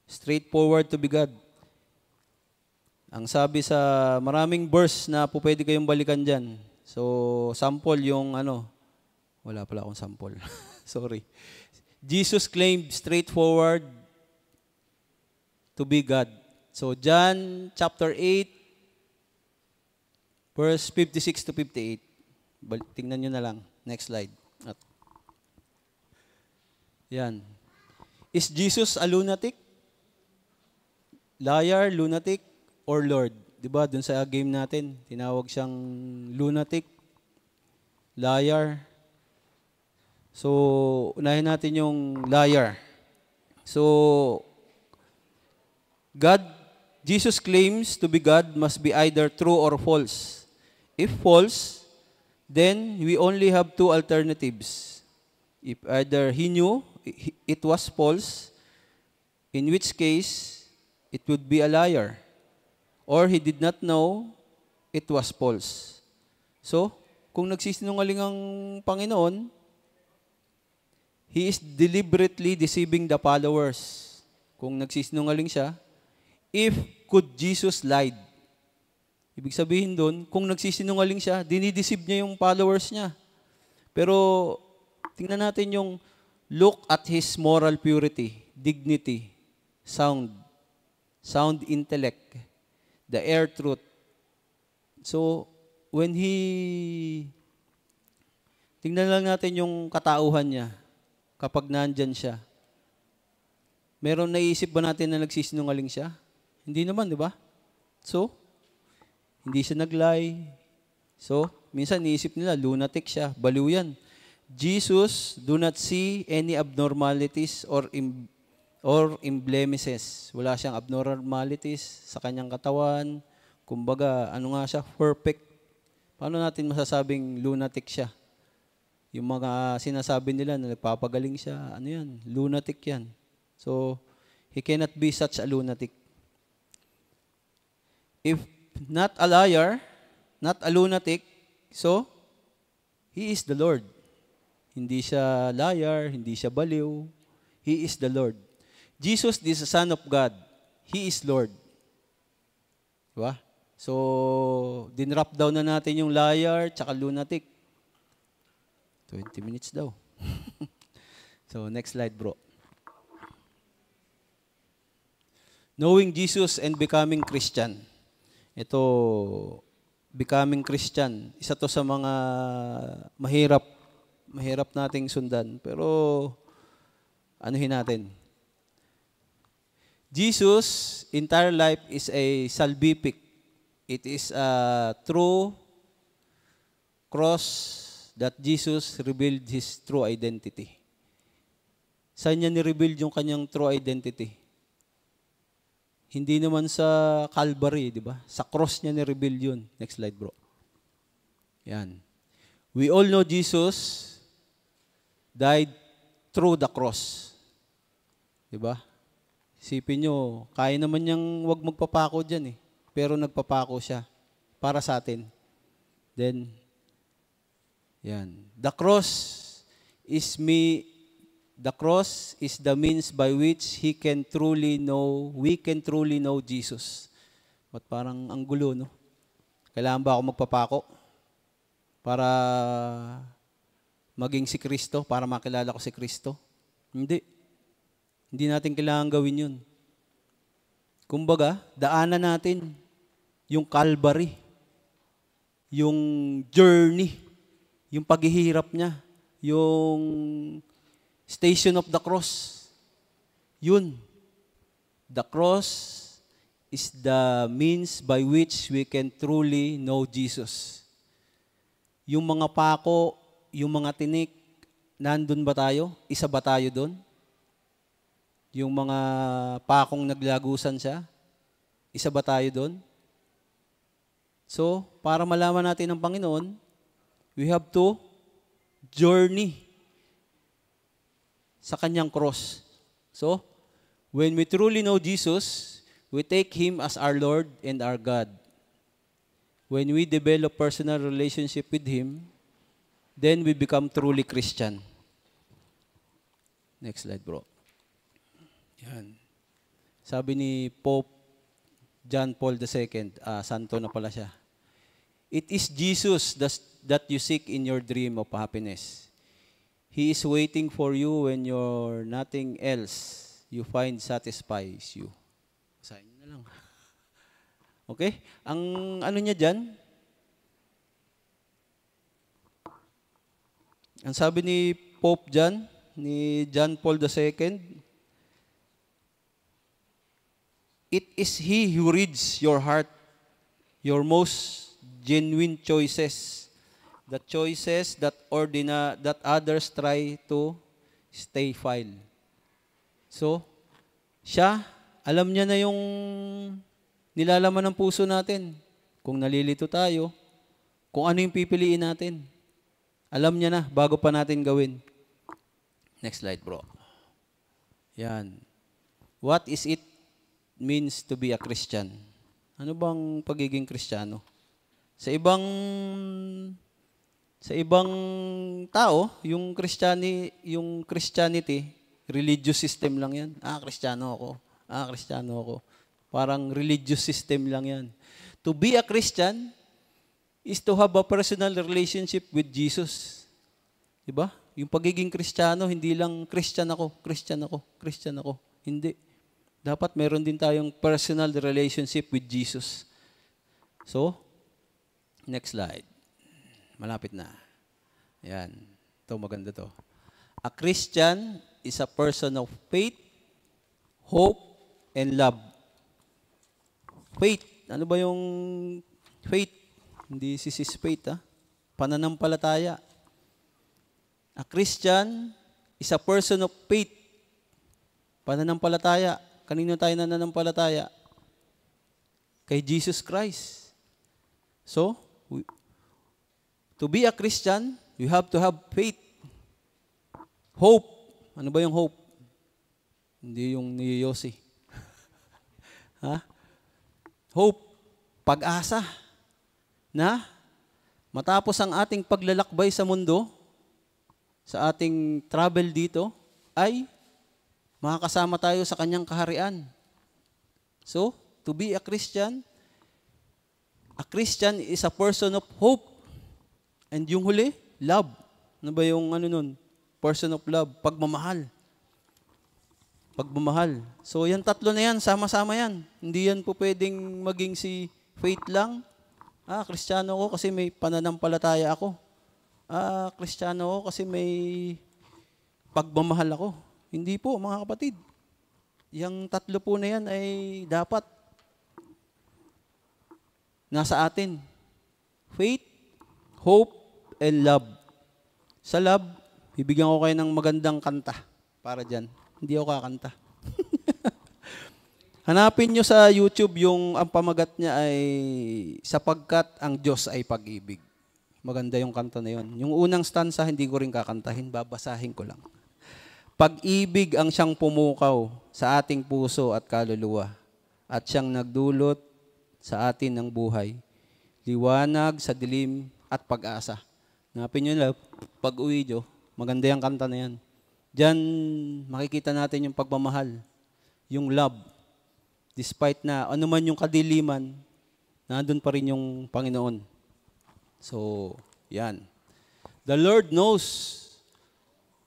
Straightforward to be God. Ang sabi sa maraming verse na po pwede kayong balikan dyan. So, sample yung wala pala akong sample. Sorry. Jesus claimed straightforward to be God. So, John chapter 8, verse 56 to 58. Tingnan nyo na lang. Next slide. Yan. Is Jesus a lunatic? Liar, lunatic, or Lord? Diba, dun sa game natin, tinawag siyang lunatic, liar. So, unahin natin yung liar. So, Jesus claims to be God must be either true or false. If false, then we only have two alternatives. If either he knew it was false, in which case it would be a liar, or he did not know it was false. So, kung nagsisinungaling ang Panginoon, he is deliberately deceiving the followers. Kung nagsisinungaling siya, if could Jesus lied? Ibig sabihin doon, kung nagsisinungaling siya, dinideceive niya yung followers niya. Pero, tingnan natin yung look at his moral purity, dignity, sound intellect, the air truth. So, tingnan lang natin yung katauhan niya kapag nandyan siya. Meron naisip ba natin na nagsisinungaling siya? Hindi naman, di ba? So, hindi siya nag-lie. So, minsan niisip nila, lunatic siya, baliw yan. Jesus do not see any abnormalities or blemishes. Wala siyang abnormalities sa kanyang katawan. Kumbaga, ano nga siya? Paano natin masasabing lunatic siya? Yung mga sinasabi nila na nagpapagaling siya, ano yan? Lunatic yan. So, he cannot be such a lunatic. If not a liar, not a lunatic, so, he is the Lord. Hindi siya liar, hindi siya baliw. He is the Lord. Jesus is the Son of God. He is Lord. Diba? So, dinrap down na natin yung liar tsaka lunatic. 20 minutes daw. So, next slide, bro. Knowing Jesus and becoming Christian. Ito, becoming Christian. Isa to sa mga mahirap nating sundan. Pero, anuhin natin. Jesus' entire life is a salvific. It is a true cross that Jesus revealed His true identity. Saan niya ni-reveal yung kanyang true identity? Hindi naman sa Calvary, di ba? Sa cross niya ni-reveal yun. Next slide, bro. Yan. We all know Jesus died through the cross. Di ba? Isipin nyo, kaya naman niyang wag magpapako dyan eh. Pero nagpapako siya para sa atin. Then, yan. The cross is the means by which we can truly know Jesus. But parang ang gulo, no? Kailangan ba ako magpapako? Para maging si Kristo? Para makilala ko si Kristo? Hindi. Hindi natin kailangan gawin yun. Kumbaga, daanan natin yung Calvary, yung journey, yung paghihirap niya, yung station of the cross. Yun. The cross is the means by which we can truly know Jesus. Yung mga pako, yung mga tinik, nandun ba tayo? Isa ba tayo doon? Yung mga pakong naglagusan siya, isa ba tayo doon? So, para malaman natin ang Panginoon, we have to journey sa kanyang cross. So, when we truly know Jesus, we take Him as our Lord and our God. When we develop personal relationship with Him, then we become truly Christian. Next slide, bro. Yan. Sabi ni Pope John Paul II, santo na pala siya. It is Jesus that you seek in your dream of happiness. He is waiting for you when you're nothing else you find satisfies you. Basahin niyo na lang. Okay? Ang ano niya dyan, ang sabi ni Pope John, ni John Paul II, it is He who reads your heart, your most genuine choices, the choices that others try to stay file. So, siya, alam niya na yung nilalaman ng puso natin. Kung nalilito tayo, kung ano yung pipiliin natin. Alam niya na bago pa natin gawin. Next slide, bro. Yan. What is it means to be a Christian? Ano bang pagiging Kristiyano? Sa ibang tao, yung Christianity, religious system lang yan. Kristiyano ako. Parang religious system lang yan. To be a Christian is to have a personal relationship with Jesus. Diba? Yung pagiging Kristiyano, hindi lang Christian ako. Hindi. Dapat meron din tayong personal relationship with Jesus. So, next slide. Malapit na. Yan. Ito, maganda to. A Christian is a person of faith, hope, and love. Faith. Ano ba yung faith? Hindi sis faith, ha? Pananampalataya. A Christian is a person of faith. Pananampalataya. Kanino tayo nananampalataya? Kay Jesus Christ. So, To be a Christian, you have to have faith. Hope. Ano ba yung hope? Hindi yung ni Yossi. Ha? Hope. Pag-asa. Na matapos ang ating paglalakbay sa mundo, sa ating travel dito, ay makakasama tayo sa kanyang kaharian. So, to be a Christian is a person of hope. And yung huli, love. Ano ba yung ano nun? Person of love, pagmamahal. Pagmamahal. So, yan tatlo na yan, sama-sama yan. Hindi yan po pwedeng maging si faith lang. Kristiyano ako kasi may pananampalataya ako. Kristiyano ako kasi may pagmamahal ako. Hindi po, mga kapatid. Yang tatlo po na yan ay dapat nasa atin. Faith, hope, and love. Sa love, bibigyan ko kayo ng magandang kanta para dyan. Hindi ako kakanta. Hanapin nyo sa YouTube yung ang pamagat niya ay Sapagkat ang Diyos ay pag-ibig. Maganda yung kanta na yun. Yung unang stanza, hindi ko rin kakantahin, babasahin ko lang. Pag-ibig ang siyang pumukaw sa ating puso at kaluluwa at siyang nagdulot sa atin ng buhay, liwanag sa dilim at pag-asa. Hanapin nyo lang, pag-uwi nyo, maganda yung kanta na yan. Diyan makikita natin yung pagmamahal, yung love. Despite na ano man yung kadiliman, nandun pa rin yung Panginoon. So, yan. The Lord knows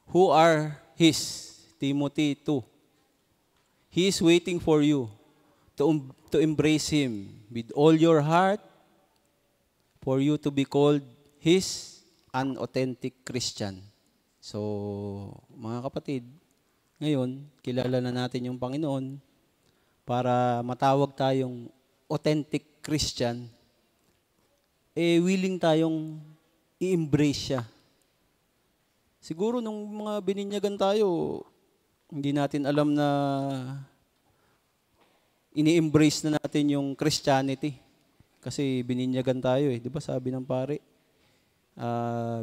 who are His. Timothy 2. He is waiting for you to embrace Him with all your heart for you to be called His an authentic Christian. So, mga kapatid, ngayon, kilala na natin yung Panginoon para matawag tayong authentic Christian, willing tayong i-embrace siya. Siguro nung mga bininyagan tayo, hindi natin alam na ini-embrace na natin yung Christianity. Kasi bininyagan tayo Di ba sabi ng pare?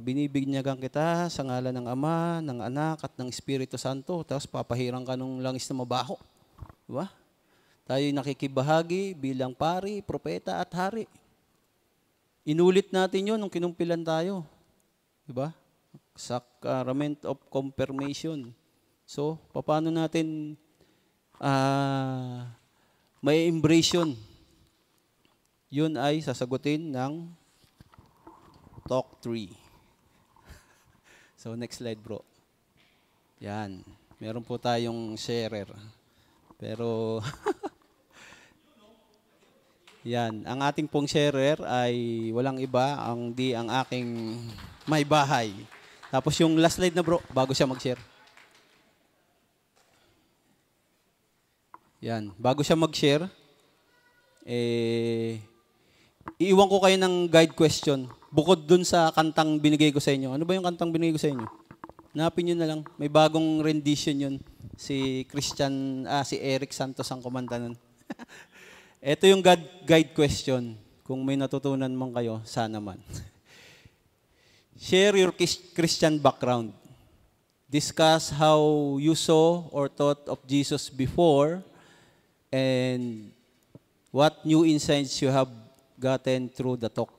Binibinyagan kita sa ngalan ng Ama, ng Anak, at ng Espiritu Santo. Tapos papahirang ka nung langis na mabaho. Di ba? Tayo'y nakikibahagi bilang pari, propeta, at hari. Inulit natin yun nung kinumpilan tayo. Di ba? Sacrament of Confirmation. So, paano natin may embrace yun? Yun ay sasagutin ng Talk 3. So, next slide, bro. Yan. Meron po tayong sharer. Pero, yan. Ang ating pong sharer ay walang iba, ang aking may bahay. Tapos yung last slide na, bro, bago siya mag-share. Yan. Bago siya mag-share, iiwan ko kayo ng guide question. Bukod dun sa kantang binigay ko sa inyo. Ano ba yung kantang binigay ko sa inyo? Hanapin nyo na lang. May bagong rendition yun. Si Eric Santos ang kumanta nun. Ito yung guide question. Kung may natutunan man kayo, sana man. Share your Christian background. Discuss how you saw or thought of Jesus before and what new insights you have gotten through the talk.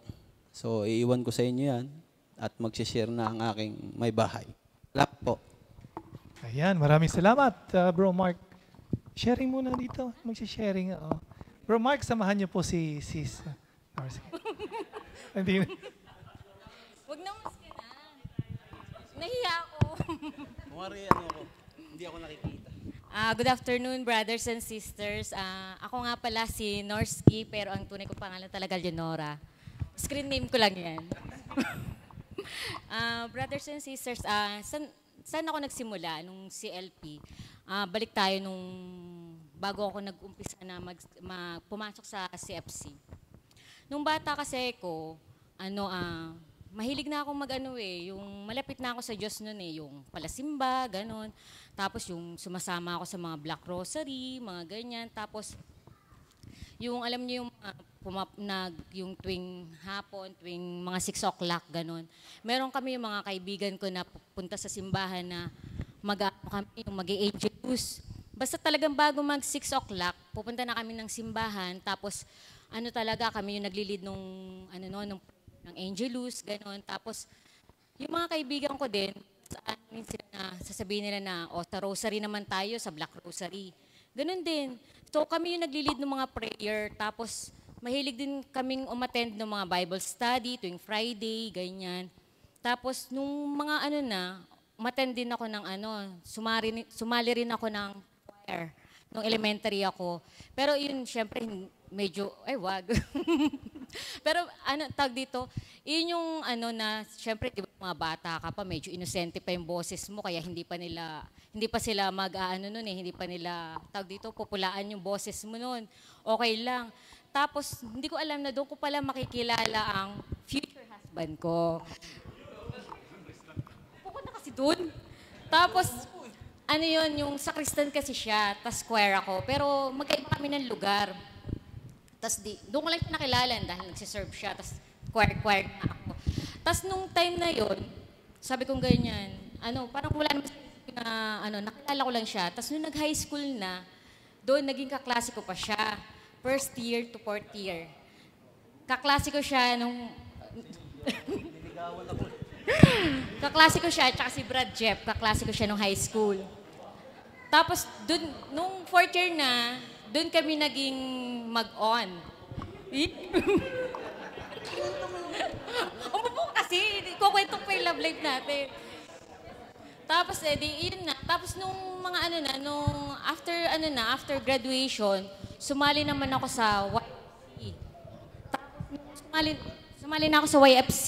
So, iiwan ko sa inyo yan at mag-share na ang aking may bahay. Lap po. Ayan, maraming salamat, Bro Mark. Sharing muna dito. Mag-sharing. Bro Mark, samahan niyo po si Sis. Hindi na. Huwag na mas ka na. Nahiya ako. Hindi ako nakikita. Good afternoon, brothers and sisters. Ako nga pala si Norsky, pero ang tunay kong pangalan talaga Leonora. Screen name ko lang yan. Brothers and sisters, saan ako nagsimula? Nung CLP. Balik tayo nung bago ako nag-umpisa na pumasok sa CFC. Nung bata kasi ko, mahilig na akong yung malapit na ako sa Diyos noon yung palasimba, ganon. Tapos yung sumasama ako sa mga Black Rosary, mga ganyan. Tapos Yung alam niyo yung yung tuwing hapon, tuwing mga 6 o'clock, ganun. Meron kami yung mga kaibigan ko na pupunta sa simbahan na kami, yung mag-Angelus. Basta talagang bago mag 6 o'clock, pupunta na kami ng simbahan, tapos ano talaga, kami yung naglilid ng Angelus, ganun. Tapos yung mga kaibigan ko din, sasabihin nila na, sa rosary naman tayo, sa Black Rosary. Ganun din. So kami yung naglilid ng mga prayer, tapos mahilig din kaming umattend ng mga Bible study tuwing Friday, ganyan. Tapos nung mga umattend din ako ng sumali rin ako ng choir nung elementary ako. Pero yun, syempre, medyo, wag. Pero tawag dito, yun yung syempre, di ba, mga bata ka pa, medyo inosente pa yung boses mo, kaya hindi pa sila hindi pa nila, tawag dito, populaan yung boses mo nun. Okay lang. Tapos, hindi ko alam na doon ko pala makikilala ang future husband ko. Pupunta kasi doon. Tapos, yung sakristan kasi siya, tas choir ako, pero magkaiba kami ng lugar. Tas doon ko lang siya nakilala dahil nagsiserve siya, tas choir na ako. Tas nung time na yon, sabi kong ganyan, parang wala naman na, nakilala ko lang siya. Tas nung nag-high school na, doon naging kaklase ko pa siya. First year to fourth year. Kaklase ko siya nung... kaklase ko siya, tsaka si Brad Jeff, kaklase ko siya nung high school. Tapos, nung fourth year na, doon kami naging mag-on. Umupo kasi, kukwento pa yung love life natin. Tapos, yun na. Tapos, nung mga after graduation, sumali naman ako sa YFC. Tapos, sumali na ako sa YFC.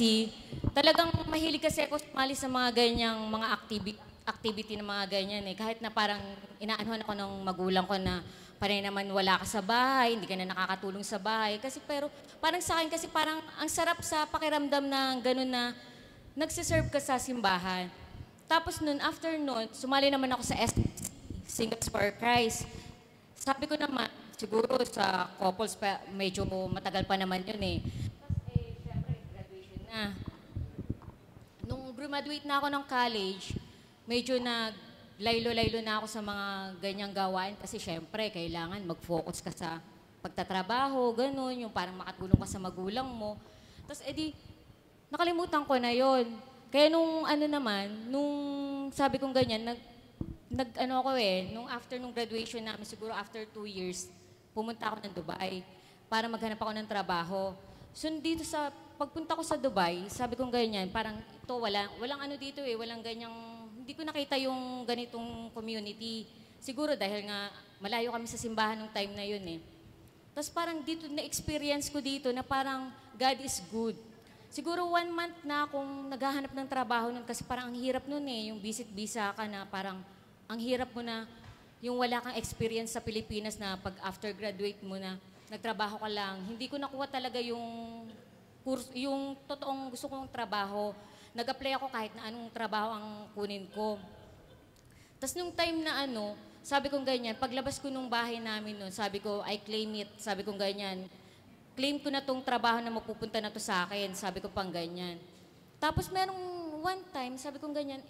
Talagang mahilig kasi ako sumali sa mga ganyang mga activity na mga ganyan eh. Kahit na parang inaanuhan ako ng magulang ko na panay naman wala ka sa bahay, hindi ka na nakakatulong sa bahay. Pero parang sa akin kasi parang ang sarap sa pakiramdam na gano'n na nagsiserve ka sa simbahan. Tapos after nun, sumali naman ako sa SSC, Singles for Christ. Sabi ko naman, siguro sa couples, medyo matagal pa naman yun eh. Tapos syempre, graduation na. Nung graduate na ako ng college, medyo laylo-laylo na ako sa mga ganyang gawain kasi syempre, kailangan mag-focus ka sa pagtatrabaho, ganun, yung parang makatulong ka sa magulang mo. Tapos nakalimutan ko na yon. Kaya nung sabi kong ganyan, nung after nung graduation namin, siguro after 2 years, pumunta ako ng Dubai para maghanap ako ng trabaho. So dito pagpunta ko sa Dubai, sabi kong ganyan, parang ito, walang dito walang ganyang, hindi ko nakita yung ganitong community. Siguro dahil nga malayo kami sa simbahan nung time na yun eh. Tapos parang dito, na-experience ko dito na parang God is good. Siguro 1 month na akong naghahanap ng trabaho nun kasi parang ang hirap nun eh, yung visit visa ka na parang ang hirap mo na yung wala kang experience sa Pilipinas na pag after graduate mo na nagtrabaho ka lang. Hindi ko nakuha talaga yung totoong gusto kong trabaho. Nag-apply ako kahit na anong trabaho ang kunin ko. Tapos nung time na sabi kong ganyan, paglabas ko nung bahay namin nun, sabi ko, I claim it. Sabi kong ganyan, claim ko na tong trabaho na mapupunta na to sa akin. Sabi ko pang ganyan. Tapos merong one time, sabi kong ganyan,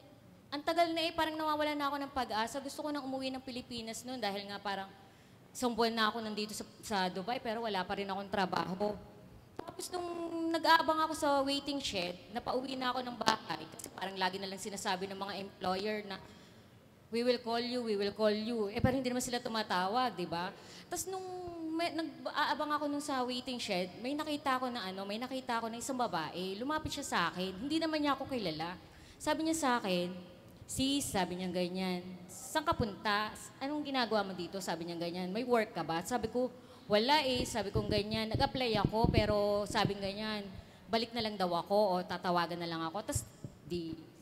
ang tagal na parang nawawala na ako ng pag-asa. Gusto ko nang umuwi ng Pilipinas noon dahil nga parang isang buwan na ako nandito sa Dubai pero wala pa rin akong trabaho. Tapos nung nag-aabang ako sa waiting shed, napauwi na ako ng bahay kasi parang lagi na lang sinasabi ng mga employer na we will call you. Pero hindi naman sila tumatawag, di ba? Tapos nung nag-aabang ako nung sa waiting shed, may nakita ako na isang babae, lumapit siya sa akin. Hindi naman niya ako kilala. Sabi niya sa akin, sis, sabi niya ganyan, saan ka punta? Anong ginagawa mo dito? Sabi niya ganyan, may work ka ba? Sabi ko, wala eh. Sabi kong ganyan, nag-apply ako, pero sabi ganyan, balik na lang daw ako o tatawagan na lang ako. Tapos,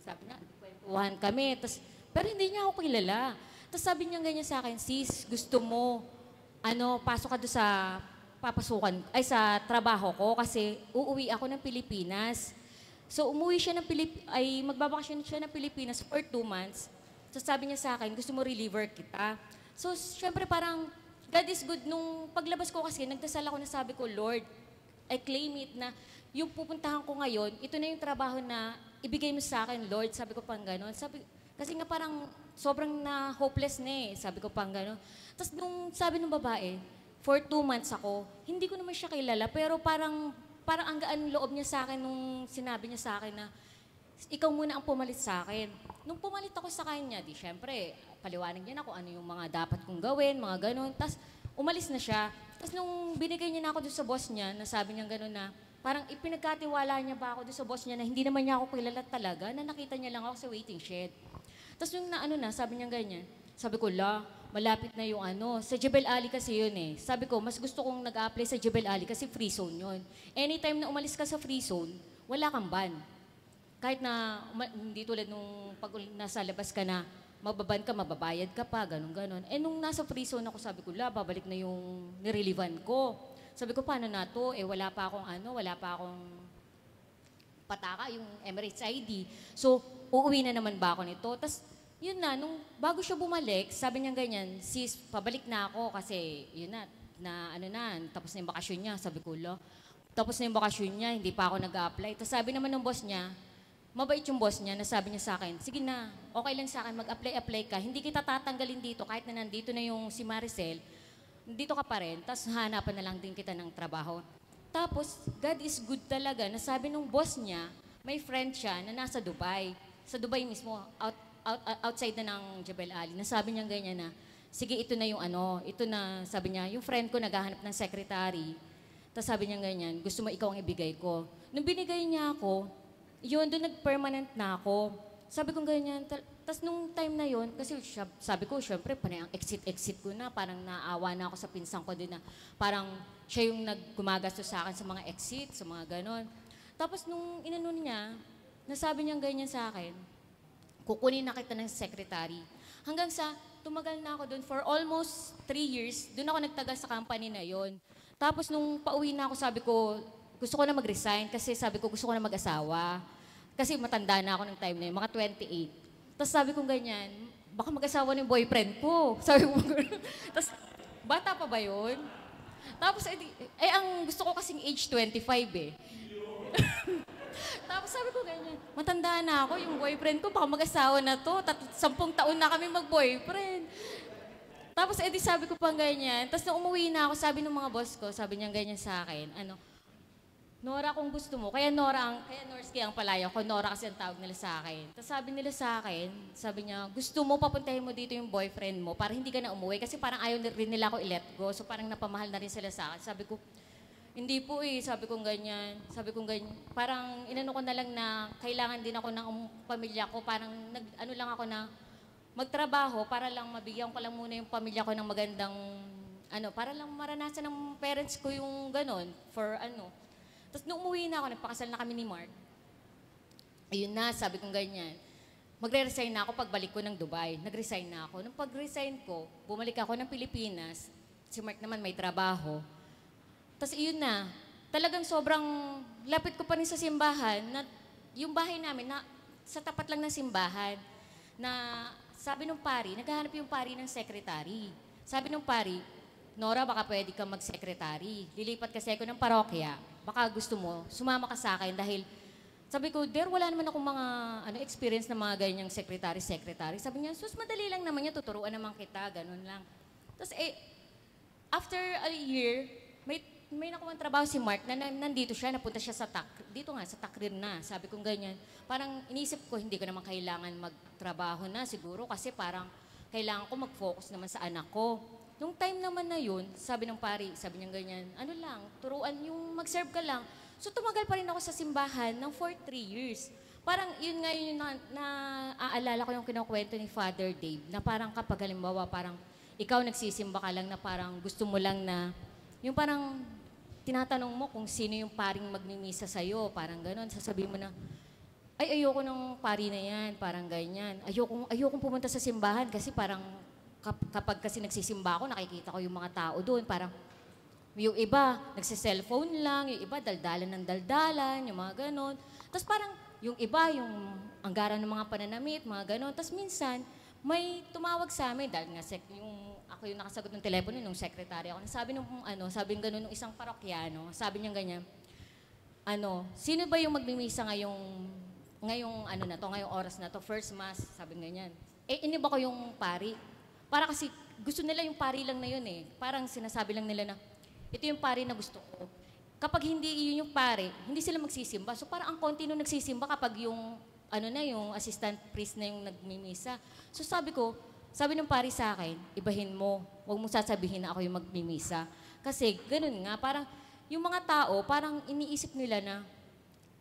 sabi niya, kwentuhan kami. Pero hindi niya ako kilala. Tapos sabi niya ganyan sa akin, sis, gusto mo, pasok ka doon sa trabaho ko kasi uuwi ako ng Pilipinas. So, magbabakasyon siya ng Pilipinas for 2 months. So, sabi niya sa akin, gusto mo reliever kita. So, syempre parang, God is good. Nung paglabas ko kasi, nagdasal ako na sabi ko, Lord, I claim it na yung pupuntahan ko ngayon, ito na yung trabaho na ibigay mo sa akin, Lord. Sabi ko pang gano'n. Kasi nga parang sobrang na hopeless na eh. Sabi ko pang gano'n. Tapos nung sabi ng babae, for 2 months ako, hindi ko naman siya kilala, pero parang ang gaan loob niya sa akin nung sinabi niya sa akin na, ikaw muna ang pumalit sa akin. Nung pumalit ako sa kanya, di syempre, paliwanag niya na kung ano yung mga dapat kong gawin, mga ganun. Tapos umalis na siya. Tapos nung binigay niya na ako doon sa boss niya, nasabi niya gano'n na, parang ipinagkatiwala niya ba ako doon sa boss niya na hindi naman niya ako kilala talaga, na nakita niya lang ako sa waiting shed. Tapos yung sabi niya ganyan, sabi ko, malapit na yung sa Jebel Ali kasi yun eh. Sabi ko, mas gusto kong nag-apply sa Jebel Ali kasi free zone yun. Anytime na umalis ka sa free zone, wala kang ban. Kahit na, hindi tulad nung pag nasa labas ka na, mababan ka, mababayad ka pa, ganun. Nung nasa free zone ako, sabi ko, babalik na yung nirelivan ko. Sabi ko, paano na to? Wala pa akong pataka, yung Emirates ID. So, uuwi na naman ba ako nito? Tapos, yun na, nung bago siya bumalik, sabi niya ganyan, sis, pabalik na ako kasi, yun na, tapos na yung bakasyon niya. Sabi ko, tapos na yung bakasyon niya, hindi pa ako nag-a-apply. Tapos sabi naman ng boss niya, mabait yung boss niya, nasabi niya sa akin, sige na, okay lang sa akin, mag-apply ka. Hindi kita tatanggalin dito, kahit na nandito na yung si Maricel, dito ka pa rin, tapos hanapan na lang din kita ng trabaho. Tapos, God is good talaga. Nasabi nung boss niya, may friend siya na nasa Dubai. Sa Dubai mismo, outside na ng Jebel Ali. Nasabi niya ganyan na, sige, ito na yung ito na, sabi niya, yung friend ko naghahanap ng secretary. Tapos sabi niya ganyan, gusto mo ikaw ang ibigay ko. Nung binigay niya ako, yun, doon nag-permanent na ako. Sabi ko ganyan, tapos nung time na yun, kasi sabi ko, syempre, panay ang exit ko na, parang naawa na ako sa pinsang ko din na, parang siya yung naggumagastos sa akin sa mga exit, sa mga ganon. Tapos nung niya, nasabi niya ganyan sa akin, kukunin na kita ng secretary. Hanggang sa, tumagal na ako doon for almost 3 years, doon ako nagtagal sa company na yon. Tapos nung pauwi na ako, sabi ko, gusto ko na mag-resign kasi sabi ko gusto ko na mag-asawa. Kasi matanda na ako ng time na yun, mga 28. Tapos sabi ko ganyan, baka mag-asawa ng boyfriend ko. Sabi ko tapos, bata pa ba yun? Tapos, ang gusto ko kasing age 25 eh. Tapos sabi ko ganyan, matanda na ako, yung boyfriend ko, baka mag-asawa na to. 10 taon na kami mag-boyfriend. Tapos sabi ko pang ganyan. Tapos nung umuwi na ako, sabi ng mga boss ko, sabi niya ganyan sa akin, Nora, kung gusto mo, kaya Norsky ang palaya ko, Nora kasi ang tawag nila sa akin. Tapos sabi nila sa akin, sabi niya, gusto mo papuntahin mo dito yung boyfriend mo para hindi ka na umuwi kasi parang ayaw rin nila ako i-let go. So parang napamahal na rin sila sa akin. Sabi ko, hindi po sabi kong ganyan. Parang inano ko na lang na kailangan din ako ng pamilya ko. Parang lang ako na magtrabaho para lang mabigyan ko lang muna yung pamilya ko ng magandang, para lang maranasan ng parents ko yung ganon for Tapos nung umuwi na ako, nagpakasal na kami ni Mark. Ayun na, sabi kong ganyan. Magre-resign na ako pagbalik ko ng Dubai. Nag-resign na ako. Nung pag-resign ko, bumalik ako ng Pilipinas. Si Mark naman may trabaho. Tapos iyon na. Talagang sobrang lapit ko pa rin sa simbahan. Na, yung bahay namin, sa tapat lang ng simbahan, na sabi nung pari, naghahanap yung pari ng secretary. Sabi nung pari, Nora, baka pwede kang mag-secretary. Lilipat kasi ako ng parokya. Baka gusto mo, sumama ka sa akin dahil sabi ko, wala naman akong mga experience na mga ganyang secretary. Sabi niya, sus, madali lang naman yan, tuturuan naman kita, ganun lang. Tapos after a year, may nakuha trabaho si Mark na nandito siya, napunta siya sa dito nga, sa Takrir na. Sabi kong ganyan, parang inisip ko, hindi ko naman kailangan magtrabaho na siguro kasi parang kailangan ko mag-focus naman sa anak ko. Nung time naman na yun, sabi ng pari, sabi niya ganyan, turuan yung mag-serve ka lang. So tumagal pa rin ako sa simbahan ng for 3 years. Parang yun nga yun naaalala ko yung kinukwento ni Father Dave, na parang kapag halimbawa, parang ikaw nagsisimba ka lang na parang gusto mo lang na, yung parang tinatanong mo kung sino yung paring magmimisa sa'yo, parang gano'n, sasabihin mo na, ay ayoko ng pari na yan, parang ganyan. Ayokong pumunta sa simbahan kasi parang kapag kasi nagsisimba ako, nakikita ko yung mga tao doon, parang yung iba, nagsiselfone lang, yung iba, daldalan ng daldalan, yung mga ganon. Tapos parang yung iba, yung anggaran ng mga pananamit, mga ganon. Tapos minsan, may tumawag sa amin, dahil nga yung ako yung nakasagot ng telepono nung secretary ako. Sabi nung sabi ng ganun nung isang parokyano, sabi niya ganyan, sino ba yung magmimisa ngayong oras na to, first mass, sabi ganyan. Iniba ko yung pari. Para kasi gusto nila yung pari lang na yun eh. Parang sinasabi lang nila na, ito yung pari na gusto ko. Kapag hindi yun yung pari, hindi sila magsisimba. So parang ang konti nung nagsisimba kapag yung, yung assistant priest na yung nagmimisa. So sabi ng pari sa akin, ibahin mo. Huwag mong sasabihin na ako yung magmimisa. Kasi ganun nga, parang yung mga tao, parang iniisip nila na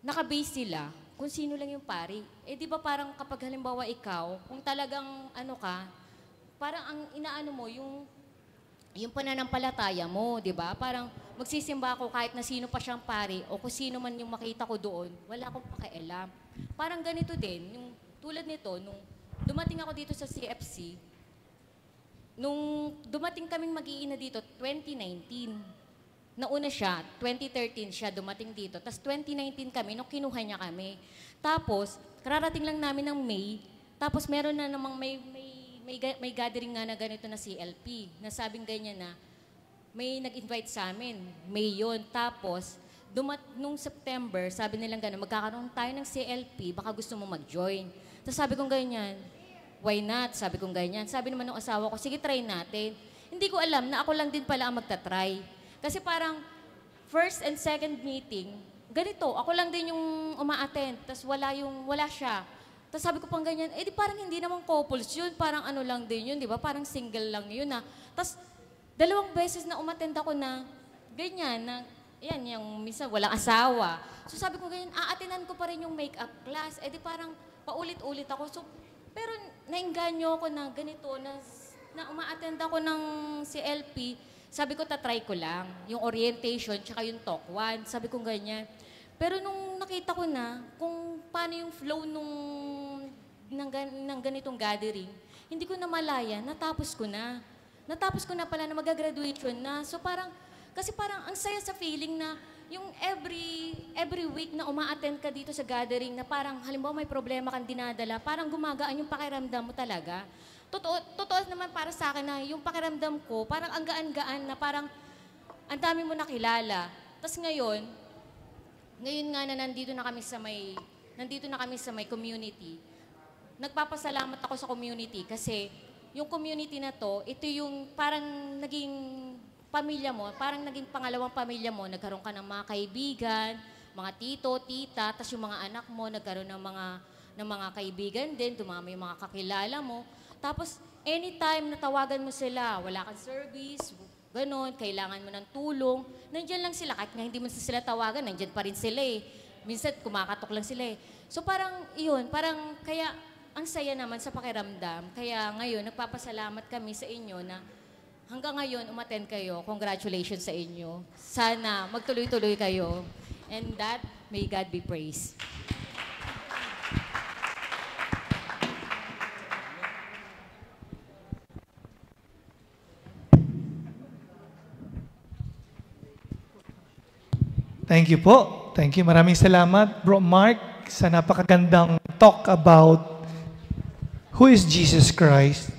nakabase sila kung sino lang yung pari. Di ba parang kapag halimbawa ikaw, kung talagang parang ang inaano mo, yung pananampalataya mo, di ba? Parang magsisimba ako kahit na sino pa siyang pari o kung sino man yung makita ko doon, wala akong pakialam. Parang ganito din, yung tulad nito, nung dumating ako dito sa CFC, nung dumating kaming mag-iina dito, 2019. Nauna siya, 2013 siya dumating dito. Tapos 2019 kami, nung kinuha niya kami. Tapos, kararating lang namin ng May. Tapos meron na namang may gathering nga na ganito na CLP. Nasabing ganyan na, may nag-invite sa amin. May yun. Tapos, nung September, sabi nilang gano'n, magkakaroon tayo ng CLP, baka gusto mo mag-join. Tapos sabi kong ganyan, why not? Sabi kong ganyan. Sabi naman ng asawa ko, sige, try natin. Hindi ko alam na ako lang din pala ang magta-try. Kasi parang first and second meeting, ganito, ako lang din yung uma-attend, tapos wala siya. Tapos sabi ko pang ganyan, di parang hindi naman couples yun, parang lang din yun, di ba? Parang single lang yun na. Tapos 2 beses na umattend ako na ganyan, na yung misa, walang asawa. So sabi ko ganyan, a-attendan ko pa rin yung makeup class. Di parang paulit-ulit ako. So, pero nainganyo ako na ganito, na uma-attend ako ng CLP, sabi ko, tatry ko lang. Yung orientation, tsaka yung talk 1. Sabi ko ganyan. Pero nung nakita ko na kung paano yung flow ng ganitong gathering, hindi ko na malaya, natapos ko na. Natapos ko na pala na mag-graduation na. So kasi parang ang saya sa feeling na yung every week na uma-attend ka dito sa gathering na parang halimbawa may problema kang dinadala, parang gumagaan yung pakiramdam mo talaga. Totoo naman para sa akin na yung pakiramdam ko, parang ang gaan-gaan na parang ang dami mo nakilala. Tapos ngayon nga na nandito na kami sa may community, nagpapasalamat ako sa community kasi yung community na to, ito yung parang naging pamilya mo, parang naging pangalawang pamilya mo, nagkaroon ka ng mga kaibigan, mga tito, tita, tapos yung mga anak mo, nagkaroon ng mga kaibigan din, dumami yung mga kakilala mo. Tapos, anytime natawagan mo sila, wala kang service, ganon, kailangan mo ng tulong, nandiyan lang sila. Kahit nga hindi mo sila tawagan, nandiyan pa rin sila eh. Minsan, kumakatok lang sila eh. So parang, parang kaya ang saya naman sa pakiramdam. Kaya ngayon, nagpapasalamat kami sa inyo na hanggang ngayon, umattend kayo. Congratulations sa inyo. Sana magtuloy-tuloy kayo. And that, may God be praised. Thank you po. Thank you. Maraming salamat, Bro Mark, sa napakagandang talk about who is Jesus Christ.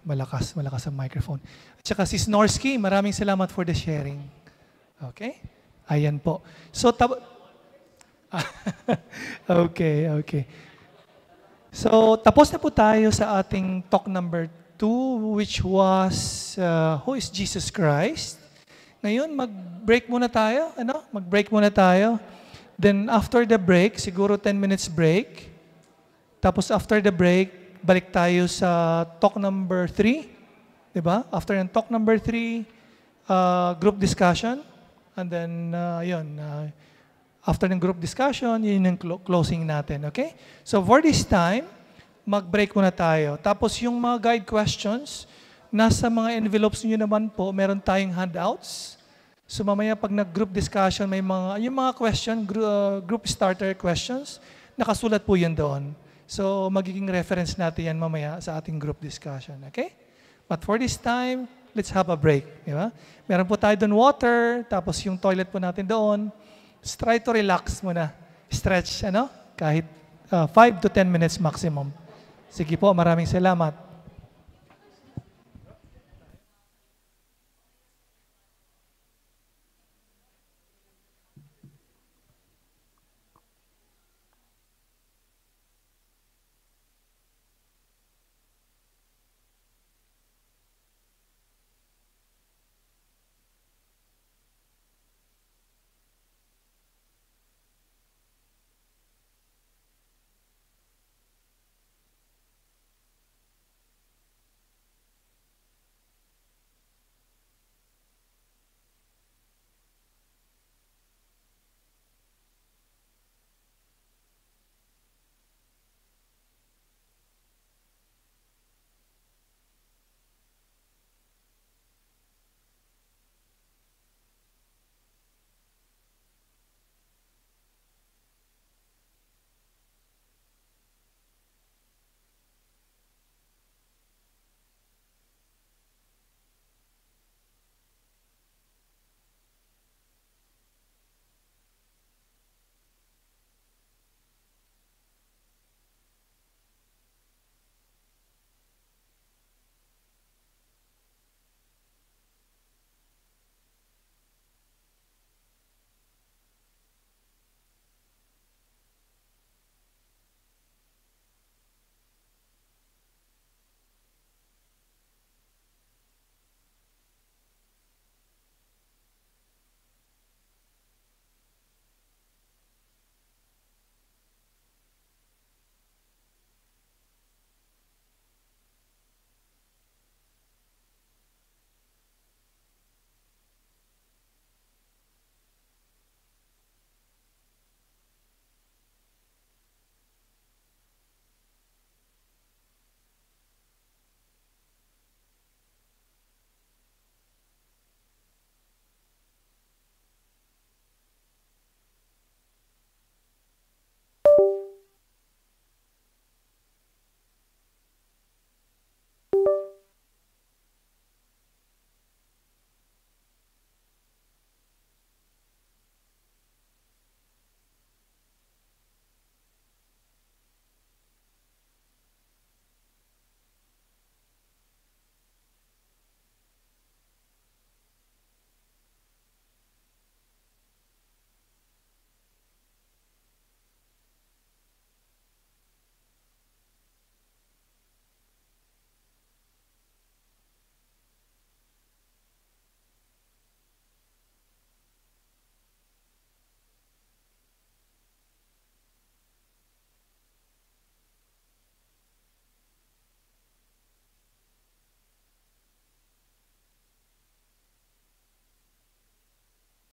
Malakas ang microphone. At saka si Snorsky, maraming salamat for the sharing. Okay? Ayan po. So, okay. So, tapos na po tayo sa ating talk number 2, which was, who is Jesus Christ? Ngayon, mag-break muna tayo. Mag-break muna tayo. Then, after the break, siguro 10 minutes break. Tapos, after the break, balik tayo sa talk number 3. Diba? After yung talk number 3, group discussion. And then, after ng group discussion, yun yung closing natin. Okay? So, for this time, mag-break muna tayo. Tapos, yung mga guide questions, nasa mga envelopes niyo naman po, meron tayong handouts. So mamaya pag nag-group discussion, may yung mga question, group starter questions, nakasulat po yan doon. So magiging reference natin yan mamaya sa ating group discussion. Okay? But for this time, let's have a break. Di ba? Meron po tayo doon water, tapos yung toilet po natin doon. Just try to relax muna. Stretch, kahit 5 to 10 minutes maximum. Sige po, maraming salamat.